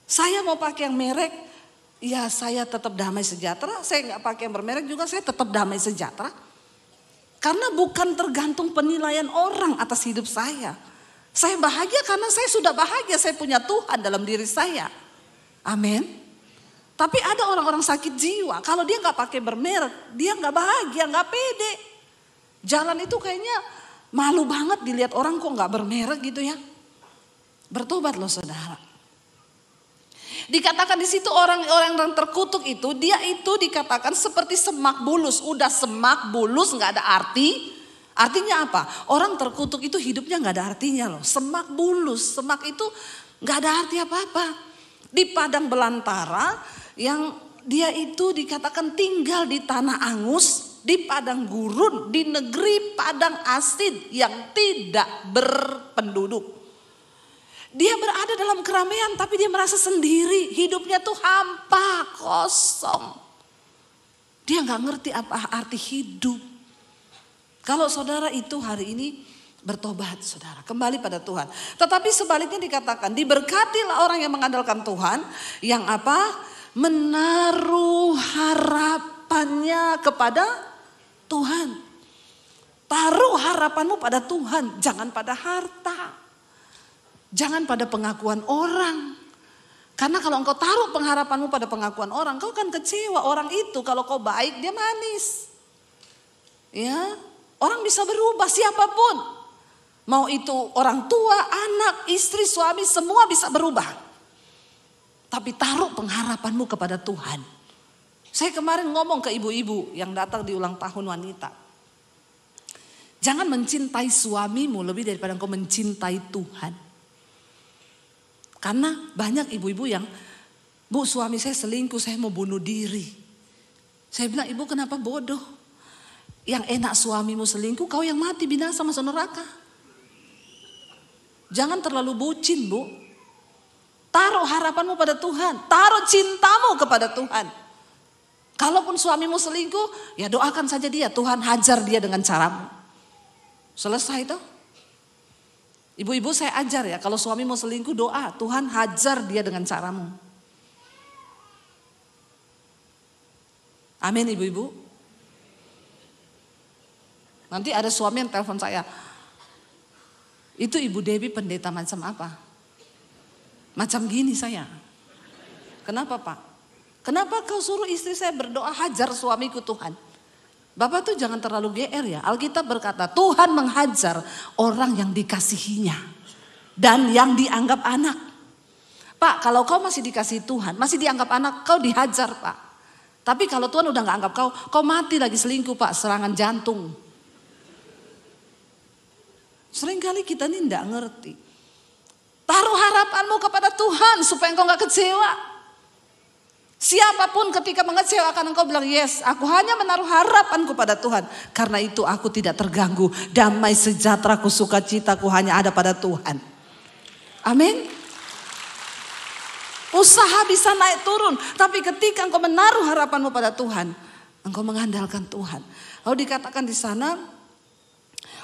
Saya mau pakai yang merek. Ya saya tetap damai sejahtera. Saya gak pakai yang bermerek juga saya tetap damai sejahtera. Karena bukan tergantung penilaian orang atas hidup saya. Saya bahagia karena saya sudah bahagia. Saya punya Tuhan dalam diri saya. Amin. Tapi ada orang-orang sakit jiwa. Kalau dia gak pakai bermerek, dia gak bahagia, gak pede. Jalan itu kayaknya malu banget dilihat orang kok gak bermerek gitu ya. Bertobat loh saudara. Dikatakan di situ orang-orang yang terkutuk itu, dia itu dikatakan seperti semak bulus. Udah semak bulus gak ada arti. Artinya apa? Orang terkutuk itu hidupnya gak ada artinya loh. Semak bulus, semak itu gak ada arti apa-apa. Di padang belantara yang dia itu dikatakan tinggal di tanah angus, di padang gurun, di negeri padang asin yang tidak berpenduduk. Dia berada dalam keramaian tapi dia merasa sendiri. Hidupnya tuh hampa, kosong. Dia gak ngerti apa arti hidup. Kalau saudara itu hari ini bertobat saudara. Kembali pada Tuhan. Tetapi sebaliknya dikatakan diberkatilah orang yang mengandalkan Tuhan. Yang apa? Menaruh harapannya kepada Tuhan. Taruh harapanmu pada Tuhan. Jangan pada harta. Jangan pada pengakuan orang. Karena kalau engkau taruh pengharapanmu pada pengakuan orang, kau akan kecewa. Orang itu kalau kau baik dia manis. Ya, orang bisa berubah siapapun. Mau itu orang tua, anak, istri, suami, semua bisa berubah. Tapi taruh pengharapanmu kepada Tuhan. Saya kemarin ngomong ke ibu-ibu yang datang di ulang tahun wanita. Jangan mencintai suamimu lebih daripada engkau mencintai Tuhan. Karena banyak ibu-ibu yang, Bu suami saya selingkuh, saya mau bunuh diri. Saya bilang, ibu kenapa bodoh? Yang enak suamimu selingkuh, kau yang mati binasa masuk neraka. Jangan terlalu bucin bu. Taruh harapanmu pada Tuhan. Taruh cintamu kepada Tuhan. Kalaupun suamimu selingkuh, ya doakan saja dia. Tuhan hajar dia dengan caramu. Selesai itu. Ibu-ibu saya ajar ya, kalau suami mau selingkuh doa, Tuhan hajar dia dengan caramu. Amin ibu-ibu. Nanti ada suami yang telepon saya. Itu Ibu Debbie pendeta macam apa? Macam gini saya. Kenapa Pak? Kenapa kau suruh istri saya berdoa hajar suamiku Tuhan? Bapak tuh jangan terlalu GR ya. Alkitab berkata Tuhan menghajar orang yang dikasihinya. Dan yang dianggap anak. Pak kalau kau masih dikasihi Tuhan, masih dianggap anak, kau dihajar Pak. Tapi kalau Tuhan udah gak anggap kau mati lagi selingkuh Pak, serangan jantung. Seringkali kita ini gak ngerti. Taruh harapanmu kepada Tuhan supaya engkau gak kecewa. Siapapun ketika mengecewakan engkau bilang yes, aku hanya menaruh harapanku pada Tuhan. Karena itu aku tidak terganggu. Damai sejahteraku, sukacitaku hanya ada pada Tuhan. Amin. Usaha bisa naik turun. Tapi ketika engkau menaruh harapanmu pada Tuhan, engkau mengandalkan Tuhan. Lalu dikatakan di sana,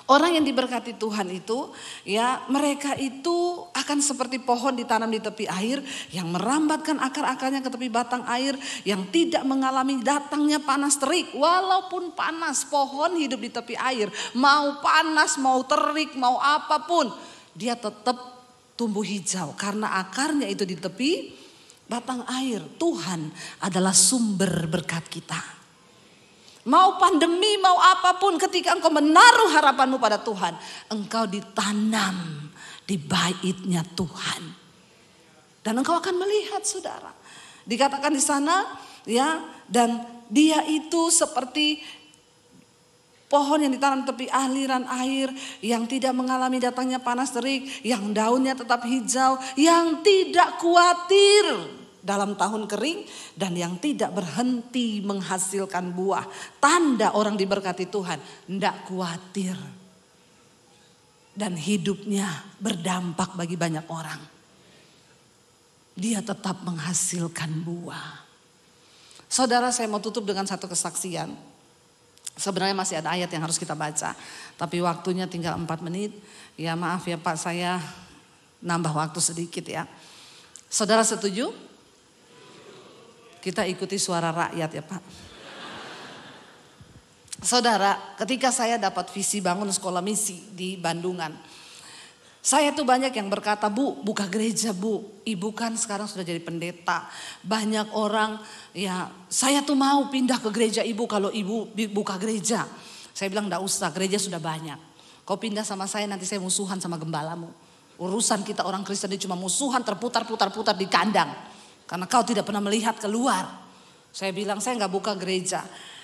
orang yang diberkati Tuhan itu, ya mereka itu akan seperti pohon ditanam di tepi air yang merambatkan akar-akarnya ke tepi batang air yang tidak mengalami datangnya panas terik. Walaupun panas, pohon hidup di tepi air, mau panas, mau terik, mau apapun, dia tetap tumbuh hijau karena akarnya itu di tepi Batang air, Tuhan adalah sumber berkat kita. Mau pandemi, mau apapun, ketika engkau menaruh harapanmu pada Tuhan, engkau ditanam di baitnya Tuhan. Dan engkau akan melihat, saudara. Dikatakan di sana, ya, dan dia itu seperti pohon yang ditanam tepi aliran air, yang tidak mengalami datangnya panas terik, yang daunnya tetap hijau, yang tidak khawatir dalam tahun kering, dan yang tidak berhenti menghasilkan buah. Tanda orang diberkati Tuhan, tidak khawatir. Dan hidupnya berdampak bagi banyak orang. Dia tetap menghasilkan buah. Saudara, saya mau tutup dengan satu kesaksian. Sebenarnya masih ada ayat yang harus kita baca, tapi waktunya tinggal 4 menit. Ya maaf ya Pak, saya nambah waktu sedikit ya. Saudara setuju? Kita ikuti suara rakyat ya Pak. Saudara, ketika saya dapat visi bangun sekolah misi di Bandungan, saya tuh banyak yang berkata, Bu, buka gereja Bu. Ibu kan sekarang sudah jadi pendeta. Banyak orang, ya saya tuh mau pindah ke gereja Ibu kalau Ibu buka gereja. Saya bilang enggak usah, gereja sudah banyak. Kau pindah sama saya, nanti saya musuhan sama gembalamu. Urusan kita orang Kristen ini cuma musuhan, terputar-putar di kandang. Karena kau tidak pernah melihat keluar. Saya bilang saya nggak buka gereja.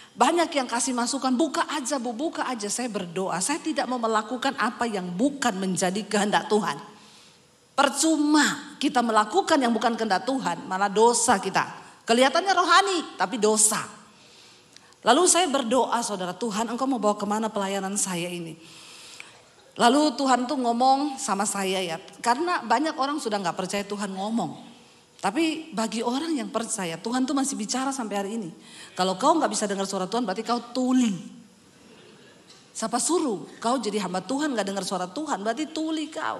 Banyak yang kasih masukan, buka aja Bu, buka aja. Saya berdoa, saya tidak mau melakukan apa yang bukan menjadi kehendak Tuhan. Percuma kita melakukan yang bukan kehendak Tuhan, malah dosa kita. Kelihatannya rohani, tapi dosa. Lalu saya berdoa, saudara, Tuhan engkau mau bawa kemana pelayanan saya ini? Lalu Tuhan tuh ngomong sama saya ya, karena banyak orang sudah nggak percaya Tuhan ngomong. Tapi bagi orang yang percaya, Tuhan tuh masih bicara sampai hari ini. Kalau kau gak bisa dengar suara Tuhan, berarti kau tuli. Siapa suruh kau jadi hamba Tuhan gak dengar suara Tuhan, berarti tuli kau.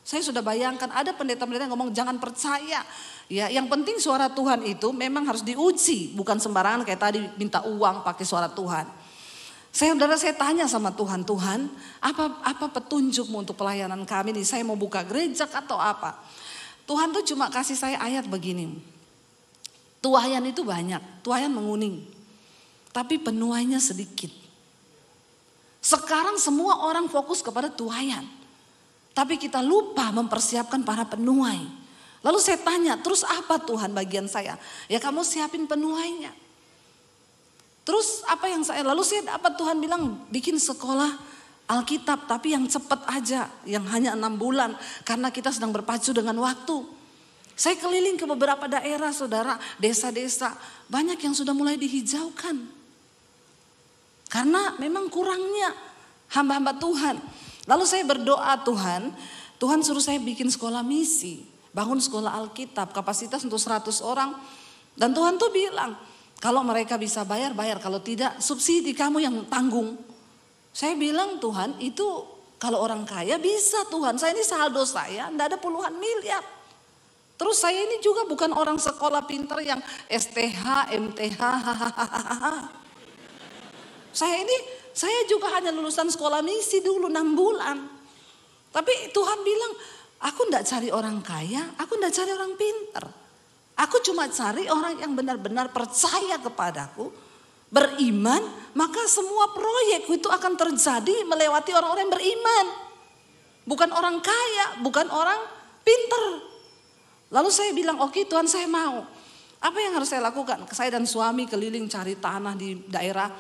Saya sudah bayangkan ada pendeta-pendeta yang ngomong jangan percaya. Ya, yang penting suara Tuhan itu memang harus diuji, bukan sembarangan kayak tadi minta uang pakai suara Tuhan. Saya tanya sama Tuhan, Tuhan, apa petunjukmu untuk pelayanan kami nih? Saya mau buka gereja atau apa? Tuhan tuh cuma kasih saya ayat begini. Tuayan itu banyak, tuayan menguning. Tapi penuainya sedikit. Sekarang semua orang fokus kepada tuayan. Tapi kita lupa mempersiapkan para penuai. Lalu saya tanya, terus apa Tuhan bagian saya? Ya kamu siapin penuainya. Terus apa yang lalu saya dapat Tuhan bilang bikin sekolah Alkitab, tapi yang cepat aja, yang hanya 6 bulan. Karena kita sedang berpacu dengan waktu. Saya keliling ke beberapa daerah saudara, desa-desa. Banyak yang sudah mulai dihijaukan. Karena memang kurangnya hamba-hamba Tuhan. Lalu saya berdoa Tuhan suruh saya bikin sekolah misi. Bangun sekolah Alkitab, kapasitas untuk 100 orang. Dan Tuhan tuh bilang, kalau mereka bisa bayar, kalau tidak subsidi kamu yang tanggung. Saya bilang Tuhan itu kalau orang kaya bisa Tuhan. Saya ini saldo saya enggak ada puluhan miliar. Terus saya ini juga bukan orang sekolah pintar yang STH, MTH. Saya juga hanya lulusan sekolah misi dulu 6 bulan. Tapi Tuhan bilang aku enggak cari orang kaya, aku enggak cari orang pintar. Aku cuma cari orang yang benar-benar percaya kepadaku. Beriman, maka semua proyek itu akan terjadi melewati orang-orang yang beriman. Bukan orang kaya, bukan orang pinter. Lalu saya bilang, oke Tuhan saya mau. Apa yang harus saya lakukan? Saya dan suami keliling cari tanah di daerah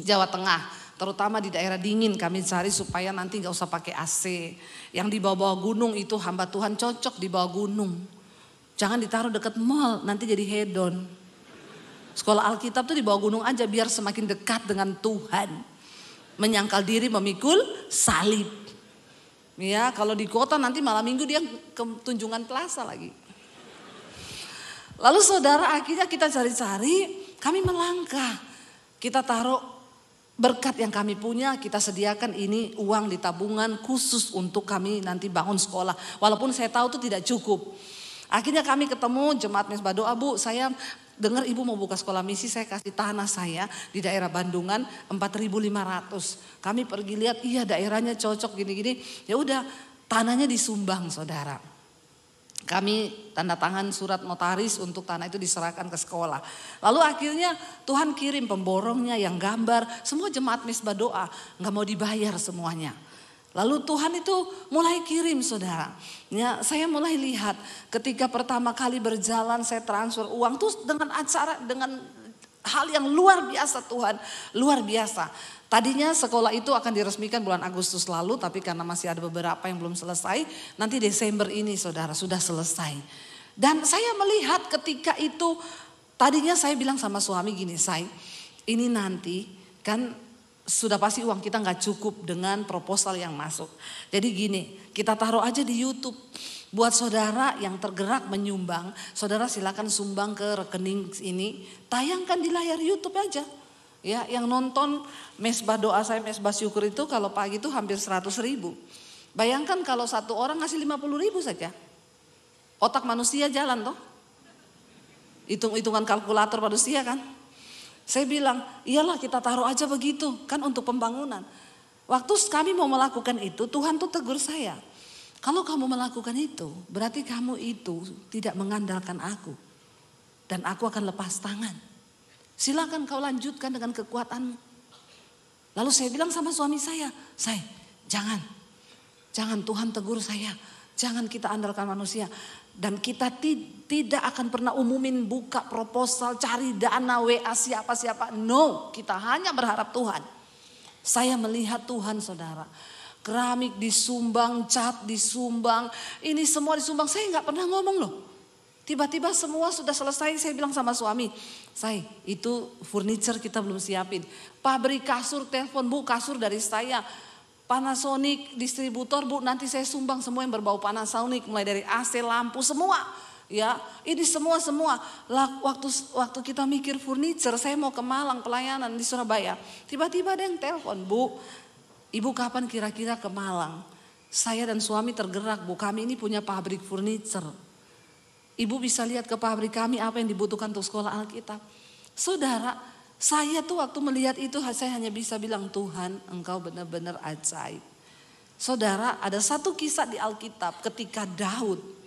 Jawa Tengah. Terutama di daerah dingin kami cari supaya nanti gak usah pakai AC. Yang di bawah-bawah gunung itu hamba Tuhan cocok di bawah gunung. Jangan ditaruh dekat mall, nanti jadi hedon. Sekolah Alkitab tuh di bawah gunung aja biar semakin dekat dengan Tuhan. Menyangkal diri memikul salib. Ya kalau di kota nanti malam minggu dia ke Tunjungan Plaza lagi. Lalu saudara akhirnya kita cari-cari, kami melangkah. Kita taruh berkat yang kami punya, kita sediakan ini uang di tabungan khusus untuk kami nanti bangun sekolah. Walaupun saya tahu itu tidak cukup. Akhirnya kami ketemu jemaat Mesbah Doa, Bu, saya dengar ibu mau buka sekolah misi, saya kasih tanah saya di daerah Bandungan 4.500. Kami pergi lihat, iya daerahnya cocok gini-gini. Ya udah, tanahnya disumbang saudara. Kami tanda tangan surat notaris untuk tanah itu diserahkan ke sekolah. Lalu akhirnya Tuhan kirim pemborongnya yang gambar. Semua jemaat Mesbah Doa gak mau dibayar semuanya. Lalu Tuhan itu mulai kirim saudara. Ya, saya mulai lihat ketika pertama kali berjalan saya transfer uang tuh dengan acara, dengan hal yang luar biasa Tuhan. Luar biasa. Tadinya sekolah itu akan diresmikan bulan Agustus lalu, tapi karena masih ada beberapa yang belum selesai, nanti Desember ini saudara sudah selesai. Dan saya melihat ketika itu, tadinya saya bilang sama suami gini, ini nanti kan sudah pasti uang kita gak cukup dengan proposal yang masuk. Jadi gini, kita taruh aja di YouTube. Buat saudara yang tergerak menyumbang, saudara silakan sumbang ke rekening ini, tayangkan di layar YouTube aja. Ya, yang nonton Mesbah Doa saya, Mesbah Syukur itu kalau pagi itu hampir 100.000. Bayangkan kalau satu orang ngasih 50.000 saja. Otak manusia jalan toh. Hitung-hitungan kalkulator manusia kan. Saya bilang, iyalah kita taruh aja begitu kan untuk pembangunan. Waktu kami mau melakukan itu, Tuhan tuh tegur saya. Kalau kamu melakukan itu, berarti kamu itu tidak mengandalkan aku. Dan aku akan lepas tangan. Silakan kau lanjutkan dengan kekuatanmu. Lalu saya bilang sama suami saya, jangan Tuhan tegur saya. Jangan kita andalkan manusia. Dan kita tidak akan pernah umumin buka proposal, cari dana, WA siapa-siapa. No, kita hanya berharap Tuhan. Saya melihat Tuhan saudara. Keramik disumbang, cat disumbang, ini semua disumbang. Saya gak pernah ngomong loh. Tiba-tiba semua sudah selesai, saya bilang sama suami, itu furniture kita belum siapin. Pabrik kasur, telepon Bu, kasur dari saya. Panasonic, distributor Bu, nanti saya sumbang semua yang berbau Panasonic. Mulai dari AC, lampu, semua. Ya, ini semua. Waktu kita mikir furniture, saya mau ke Malang pelayanan di Surabaya. Tiba-tiba ada yang telepon, Bu, Ibu kapan kira-kira ke Malang? Saya dan suami tergerak Bu, kami ini punya pabrik furniture. Ibu bisa lihat ke pabrik kami apa yang dibutuhkan untuk sekolah Alkitab. Saudara, saya tuh waktu melihat itu saya hanya bisa bilang Tuhan engkau benar-benar ajaib. Saudara, ada satu kisah di Alkitab ketika Daud.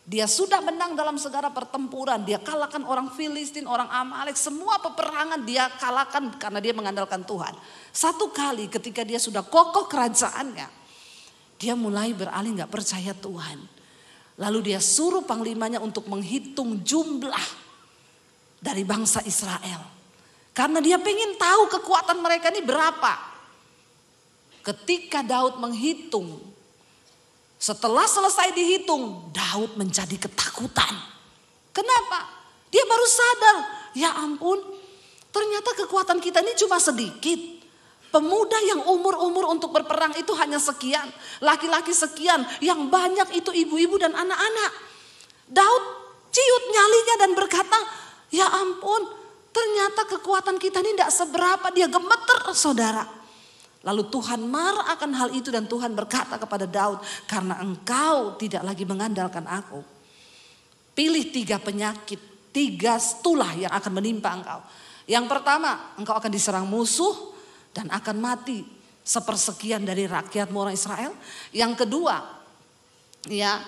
Dia sudah menang dalam segala pertempuran. Dia kalahkan orang Filistin, orang Amalek. Semua peperangan dia kalahkan karena dia mengandalkan Tuhan. Satu kali ketika dia sudah kokoh kerajaannya. Dia mulai beralih gak percaya Tuhan. Lalu dia suruh panglimanya untuk menghitung jumlah dari bangsa Israel. Karena dia pengen tahu kekuatan mereka ini berapa. Ketika Daud menghitung, setelah selesai dihitung, Daud menjadi ketakutan. Kenapa? Dia baru sadar, ya ampun, ternyata kekuatan kita ini cuma sedikit. Pemuda yang umur-umur untuk berperang itu hanya sekian. Laki-laki sekian. Yang banyak itu ibu-ibu dan anak-anak. Daud ciut nyalinya dan berkata, ya ampun, ternyata kekuatan kita ini tidak seberapa. Dia gemeter saudara. Lalu Tuhan marah akan hal itu dan Tuhan berkata kepada Daud, karena engkau tidak lagi mengandalkan aku. Pilih 3 penyakit, 3 tulah yang akan menimpa engkau. Yang pertama, engkau akan diserang musuh dan akan mati sepersekian dari rakyatmu orang Israel. Yang kedua, ya,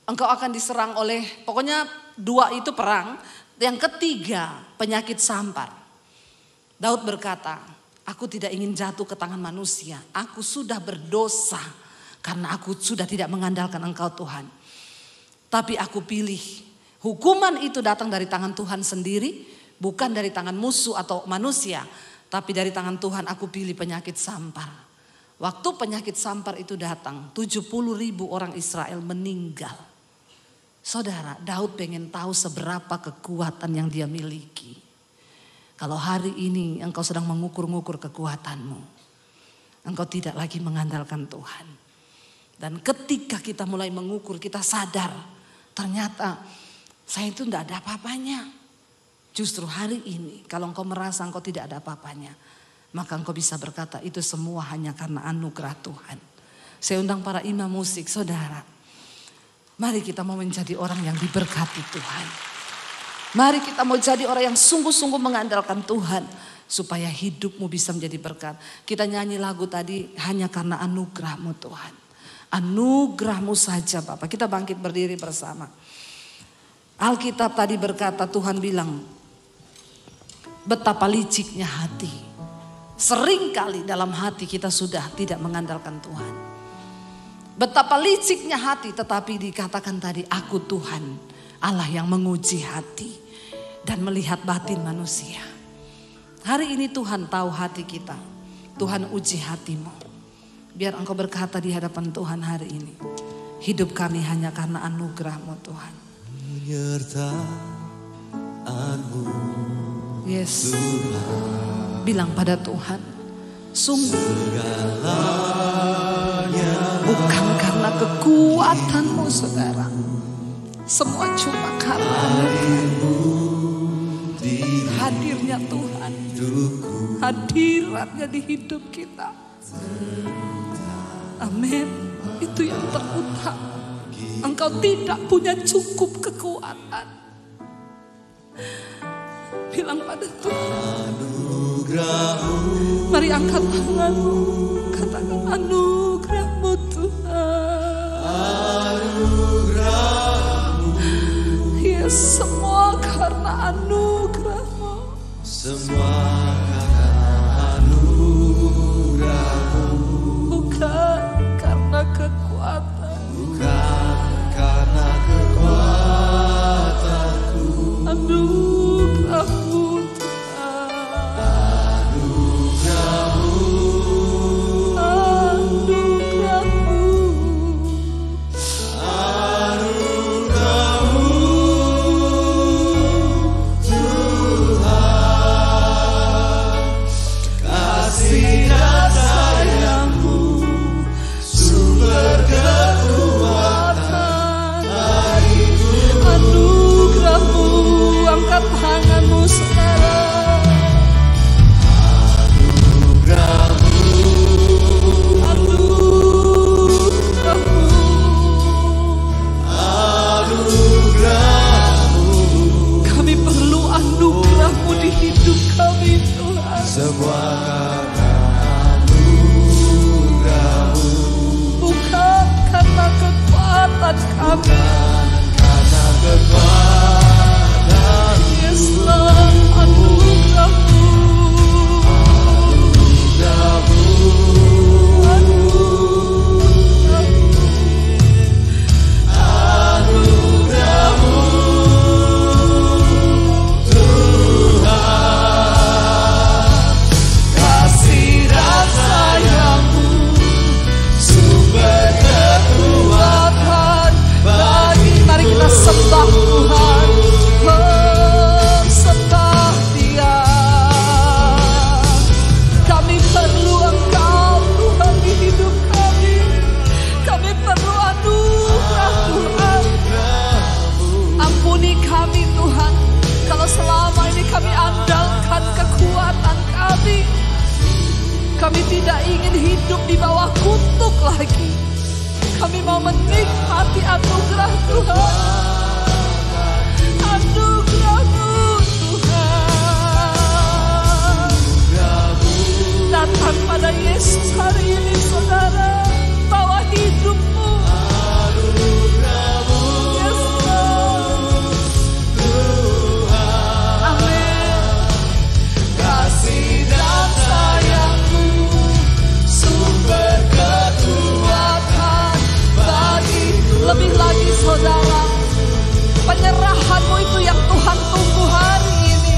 engkau akan diserang oleh, pokoknya 2 itu perang. Yang ketiga, penyakit sampar. Daud berkata, aku tidak ingin jatuh ke tangan manusia. Aku sudah berdosa karena aku sudah tidak mengandalkan engkau Tuhan. Tapi aku pilih hukuman itu datang dari tangan Tuhan sendiri, bukan dari tangan musuh atau manusia. Tapi dari tangan Tuhan aku pilih penyakit sampar. Waktu penyakit sampar itu datang, 70.000 orang Israel meninggal. Saudara, Daud pengen tahu seberapa kekuatan yang dia miliki. Kalau hari ini engkau sedang mengukur-ngukur kekuatanmu, engkau tidak lagi mengandalkan Tuhan. Dan ketika kita mulai mengukur, kita sadar, ternyata saya itu tidak ada apa-apanya. Justru hari ini kalau engkau merasa engkau tidak ada apa-apanya, maka engkau bisa berkata itu semua hanya karena anugerah Tuhan. Saya undang para imam musik, saudara. Mari kita mau menjadi orang yang diberkati Tuhan. Mari kita mau jadi orang yang sungguh-sungguh mengandalkan Tuhan. Supaya hidupmu bisa menjadi berkat. Kita nyanyi lagu tadi, hanya karena anugerah-Mu Tuhan. Anugerah-Mu saja Bapa. Kita bangkit berdiri bersama. Alkitab tadi berkata, Tuhan bilang, betapa liciknya hati. Seringkali dalam hati kita sudah tidak mengandalkan Tuhan. Betapa liciknya hati, tetapi dikatakan tadi, aku Tuhan, Allah yang menguji hati dan melihat batin manusia. Hari ini Tuhan tahu hati kita. Tuhan uji hatimu. Biar engkau berkata di hadapan Tuhan hari ini, hidup kami hanya karena anugerah-Mu Tuhan. Penyertaan-Mu. Yes. Bilang pada Tuhan, sungguh bukan karena kekuatan-Mu saudara. Semua cuma karena hadirnya Tuhan. Hadiratnya di hidup kita. Amin. Itu yang terutama. Engkau tidak punya cukup kekuatan. Bilang pada Tuhan, mari angkat tanganmu, katakan anugerah-Mu Tuhan. Ya, semua karena anugerah-Mu. Semua karena anugerah-Mu. Bukan karena kekuatan. Bukan karena kekuatanku. Anugerah-Mu Tuhan. Anugerah-Mu. Anugerah-Mu. Anugerah-Mu Tuhan. Kasih dan sayang-Mu. Sumber kekuatan. Anugerah-Mu. Angkat tanganmu sekarang. Anugerah-Mu. Anugerah-Mu. Anugerah-Mu. Kami perlu anugerah-Mu di hidup kami Tuhan. Semua karena anugerah-Mu. Bukan karena kekuatan kami. Karena kekuatan. Yes Lord, anugerah-Mu. Anugerah-Mu. Anugerah-Mu Tuhan. Kasih dan sayang-Mu. Sumber kekuatan bagi. Mari kita sembah Tuhan. Oh, sembah Dia. Kami perlu Engkau Tuhan di hidup kami. Kami perlu anugerah Tuhan. Ampuni kami Tuhan, kalau selama ini kami andalkan kekuatan kami. Kami tidak ingin hidup di bawah kutuk lagi. Kami mau menikmati anugerah Tuhan. Anugerah-Mu Tuhan. Datang pada Yesus hari ini saudara. Bawa hidup-Mu. Yes Lord. Amin. Kasih dan sayang-Mu. Sumber kekuatan bagi. Lebih lagi saudara, penyerahan-Mu itu yang Tuhan tunggu hari ini.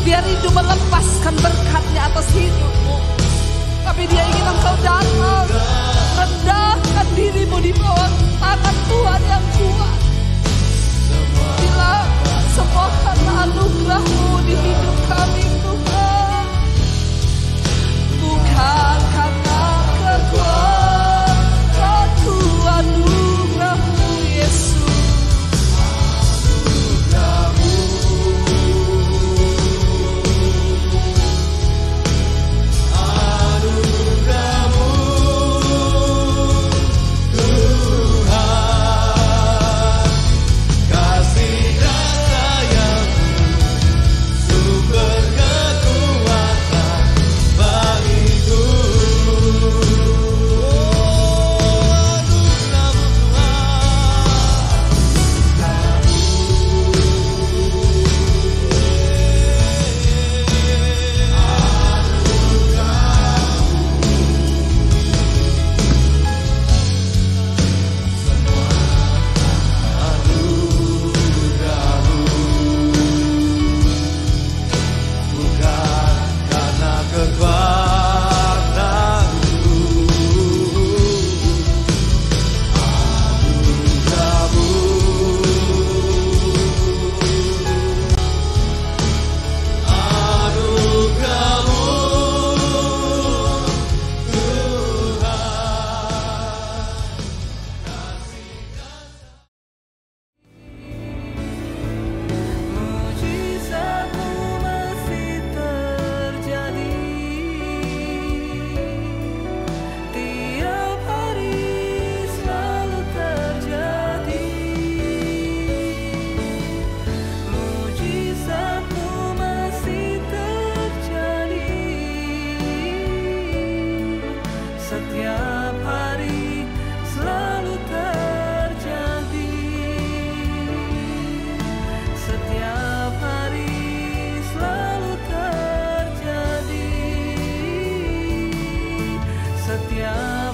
Biar hidup melepaskan berkat-Nya atas hidup-Mu. Tapi Dia ingin engkau datang, rendahkan dirimu di bawah tangan Tuhan yang kuat. Bila semua karena anugerah-Mu di hidup kami Tuhan. Bukan karena kekuatanku, anugerah-Mu Yesus. Anugerah-Mu.
setia.